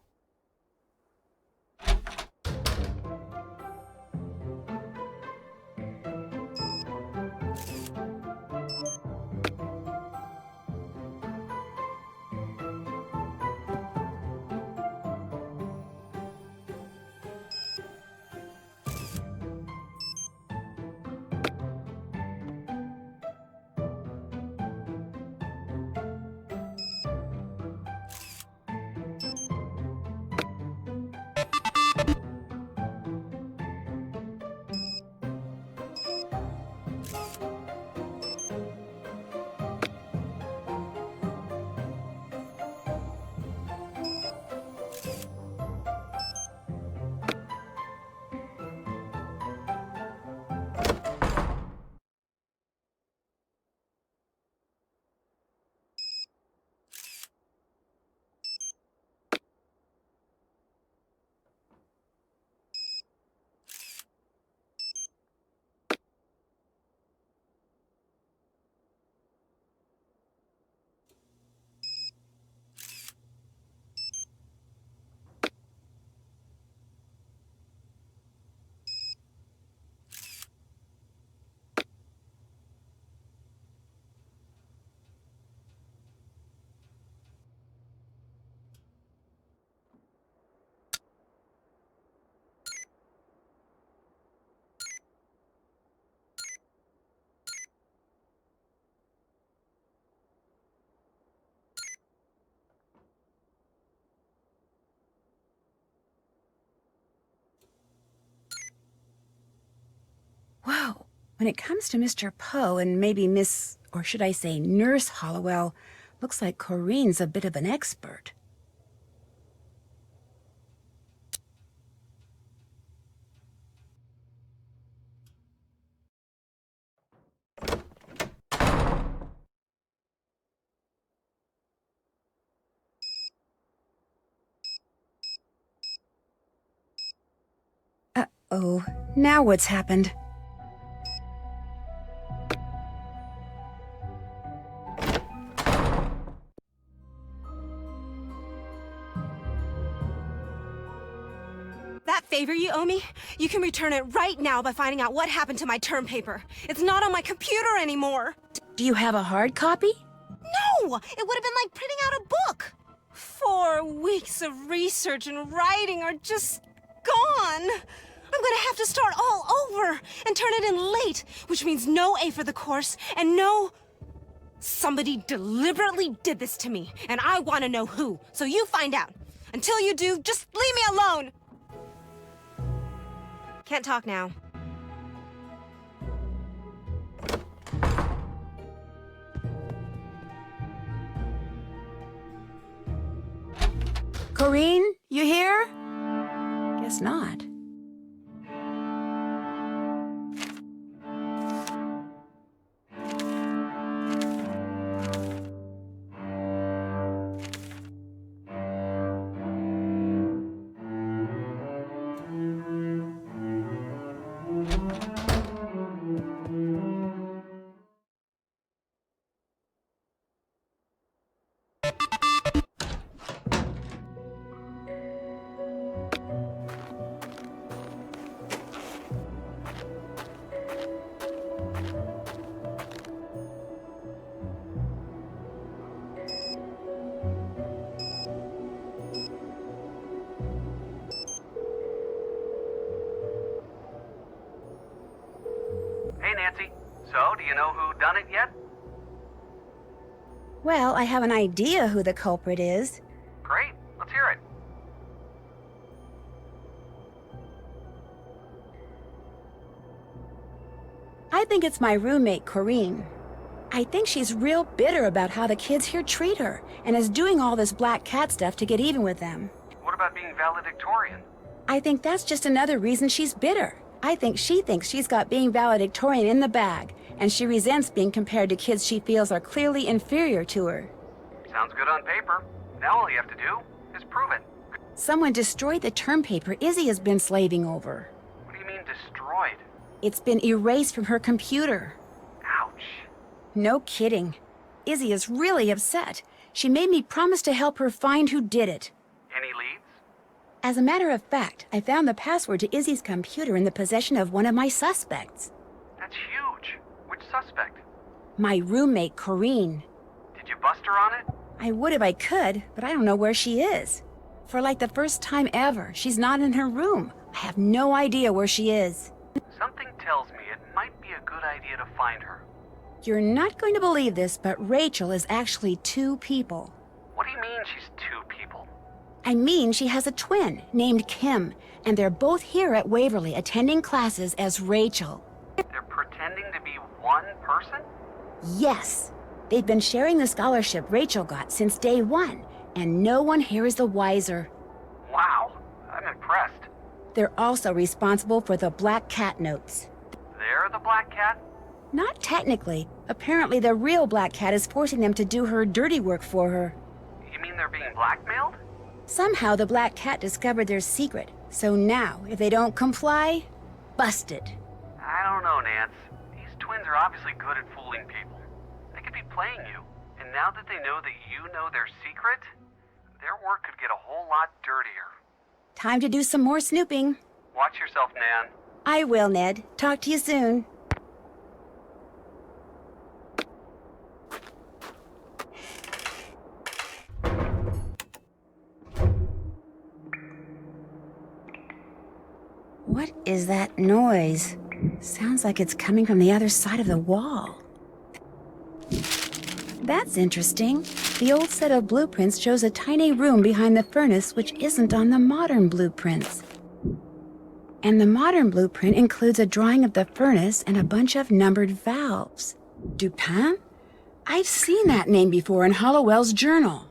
When it comes to Mr. Poe and maybe Miss, or should I say Nurse Hollowell, looks like Corinne's a bit of an expert. Uh-oh, now what's happened?
That favor you owe me, you can return it right now by finding out what happened to my term paper. It's not on my computer anymore.
Do you have a hard copy?
No! It would have been like printing out a book. 4 weeks of research and writing are just gone. I'm gonna have to start all over and turn it in late, which means no A for the course and no... Somebody deliberately did this to me, and I want to know who, so you find out. Until you do, just leave me alone! Can't talk now.
Corinne, you here? Guess not.
Hey, Nancy. So, do you know who done it yet?
Well, I have an idea who the culprit is.
Great. Let's hear it.
I think it's my roommate, Corinne. I think she's real bitter about how the kids here treat her, and is doing all this black cat stuff to get even with them.
What about being valedictorian?
I think that's just another reason she's bitter. I think she thinks she's got being valedictorian in the bag, and she resents being compared to kids she feels are clearly inferior to her.
Sounds good on paper. Now all you have to do is prove it.
Someone destroyed the term paper Izzy has been slaving over.
What do you mean destroyed?
It's been erased from her computer.
Ouch.
No kidding. Izzy is really upset. She made me promise to help her find who did it.
Any leads?
As a matter of fact, I found the password to Izzy's computer in the possession of one of my suspects.
That's huge. Which suspect?
My roommate, Corinne.
Did you bust her on it?
I would if I could, but I don't know where she is. For like the first time ever, she's not in her room. I have no idea where she is.
Something tells me it might be a good idea to find her.
You're not going to believe this, but Rachel is actually 2 people.
What do you mean she's 2 people?
I mean she has a twin named Kim, and they're both here at Waverly attending classes as Rachel.
They're pretending to be one person?
Yes. They've been sharing the scholarship Rachel got since day 1, and no one here is the wiser.
Wow, I'm impressed.
They're also responsible for the Black Cat notes.
They're the Black Cat?
Not technically. Apparently the real Black Cat is forcing them to do her dirty work for her.
You mean they're being blackmailed?
Somehow the Black Cat discovered their secret, so now, if they don't comply, busted.
I don't know, Nance. These twins are obviously good at fooling people. They could be playing you, and now that they know that you know their secret, their work could get a whole lot dirtier.
Time to do some more snooping.
Watch yourself, Nan.
I will, Ned. Talk to you soon. What is that noise? Sounds like it's coming from the other side of the wall. That's interesting. The old set of blueprints shows a tiny room behind the furnace which isn't on the modern blueprints. And the modern blueprint includes a drawing of the furnace and a bunch of numbered valves. Dupin? I've seen that name before in Hollowell's journal.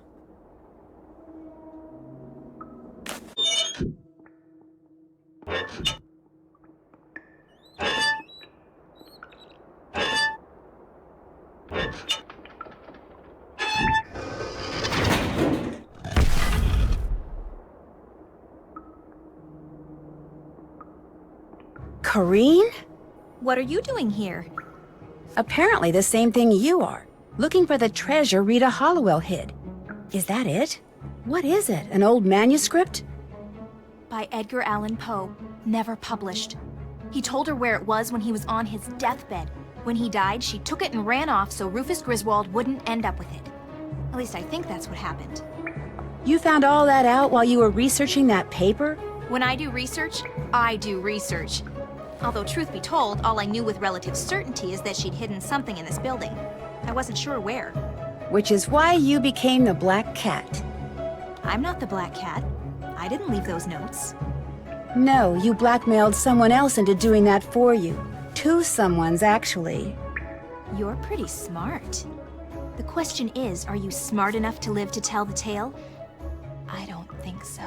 Corrine?
What are you doing here?
Apparently the same thing you are. Looking for the treasure Rita Hollowell hid. Is that it? What is it? An old manuscript?
By Edgar Allan Poe. Never published. He told her where it was when he was on his deathbed. When he died, she took it and ran off so Rufus Griswold wouldn't end up with it. At least I think that's what happened.
You found all that out while you were researching that paper?
When I do research, I do research. Although, truth be told, all I knew with relative certainty is that she'd hidden something in this building. I wasn't sure where.
Which is why you became the Black Cat.
I'm not the Black Cat. I didn't leave those notes.
No, you blackmailed someone else into doing that for you. Two someones, actually.
You're pretty smart. The question is, are you smart enough to live to tell the tale? I don't think so.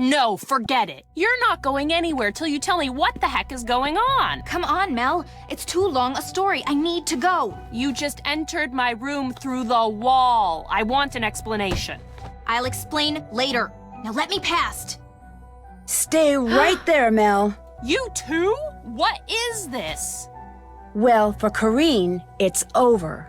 No, forget it. You're not going anywhere till you tell me what the heck is going on.
Come on, Mel. It's too long a story. I need to go.
You just entered my room through the wall. I want an explanation.
I'll explain later. Now let me past.
Stay right there, Mel.
You too? What is this?
Well, for Corrine, it's over.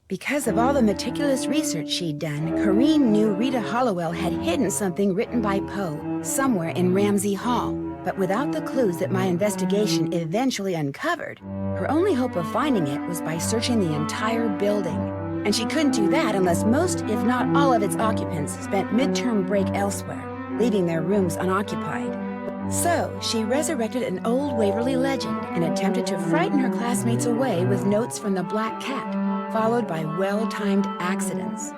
Because of all the meticulous research she'd done, Corrine knew Rita Hollowell had hidden something written by Poe somewhere in Ramsey Hall. But without the clues that my investigation eventually uncovered, her only hope of finding it was by searching the entire building. And she couldn't do that unless most, if not all of its occupants spent midterm break elsewhere, leaving their rooms unoccupied. So, she resurrected an old Waverly legend and attempted to frighten her classmates away with notes from the Black Cat, followed by well-timed accidents.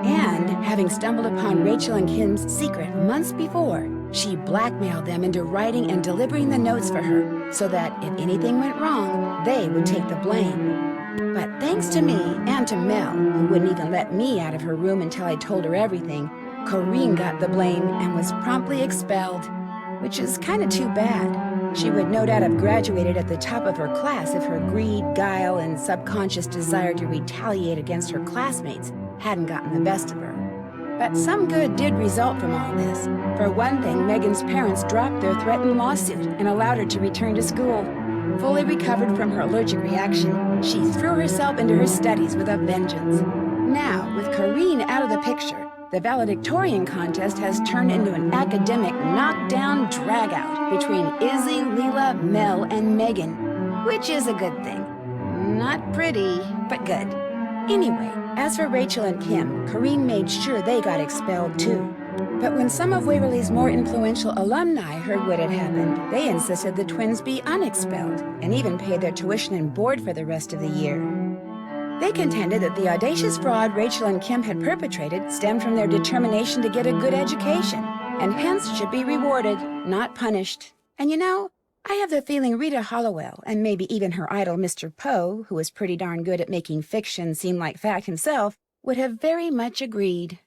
And, having stumbled upon Rachel and Kim's secret months before, she blackmailed them into writing and delivering the notes for her so that if anything went wrong, they would take the blame. But thanks to me and to Mel, who wouldn't even let me out of her room until I told her everything, Corrine got the blame and was promptly expelled, which is kind of too bad. She would no doubt have graduated at the top of her class if her greed, guile, and subconscious desire to retaliate against her classmates hadn't gotten the best of her. But some good did result from all this. For one thing, Megan's parents dropped their threatened lawsuit and allowed her to return to school. Fully recovered from her allergic reaction, she threw herself into her studies with a vengeance. Now, with Corrine out of the picture, the valedictorian contest has turned into an academic knockdown dragout between Izzy, Leela, Mel, and Megan, which is a good thing. Not pretty, but good. Anyway, as for Rachel and Kim, Corrine made sure they got expelled too. But when some of Waverly's more influential alumni heard what had happened, they insisted the twins be unexpelled and even paid their tuition and board for the rest of the year. They contended that the audacious fraud Rachel and Kim had perpetrated stemmed from their determination to get a good education, and hence should be rewarded, not punished. And you know, I have the feeling Rita Hollowell, and maybe even her idol Mr. Poe, who was pretty darn good at making fiction seem like fact himself, would have very much agreed.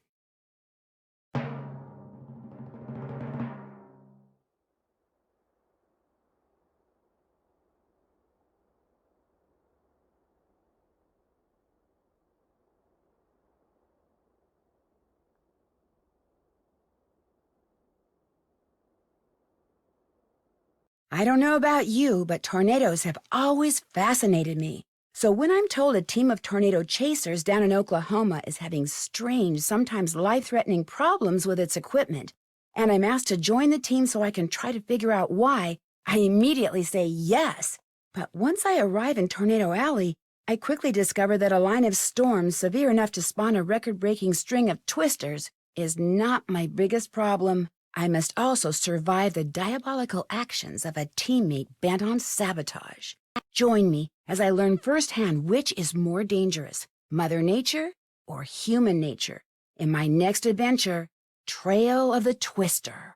I don't know about you, but tornadoes have always fascinated me. So when I'm told a team of tornado chasers down in Oklahoma is having strange, sometimes life-threatening problems with its equipment, and I'm asked to join the team so I can try to figure out why, I immediately say yes. But once I arrive in Tornado Alley, I quickly discover that a line of storms severe enough to spawn a record-breaking string of twisters is not my biggest problem. I must also survive the diabolical actions of a teammate bent on sabotage. Join me as I learn firsthand which is more dangerous, Mother Nature or human nature, in my next adventure, Trail of the Twister.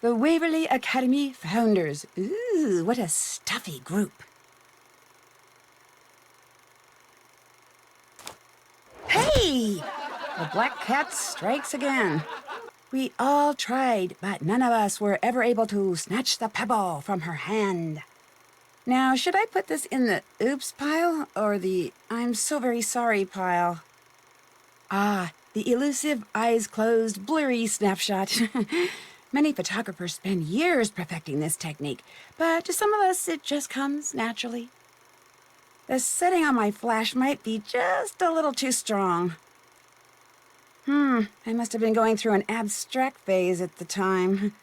The Waverly Academy Founders. Ooh, what a stuffy group. Hey! The Black Cat strikes again. We all tried, but none of us were ever able to snatch the pebble from her hand. Now, should I put this in the oops pile or the I'm so very sorry pile? Ah, the elusive, eyes closed, blurry snapshot. Many photographers spend years perfecting this technique, but to some of us it just comes naturally. The setting on my flash might be just a little too strong. I must have been going through an abstract phase at the time.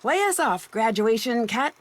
Play us off, graduation cat.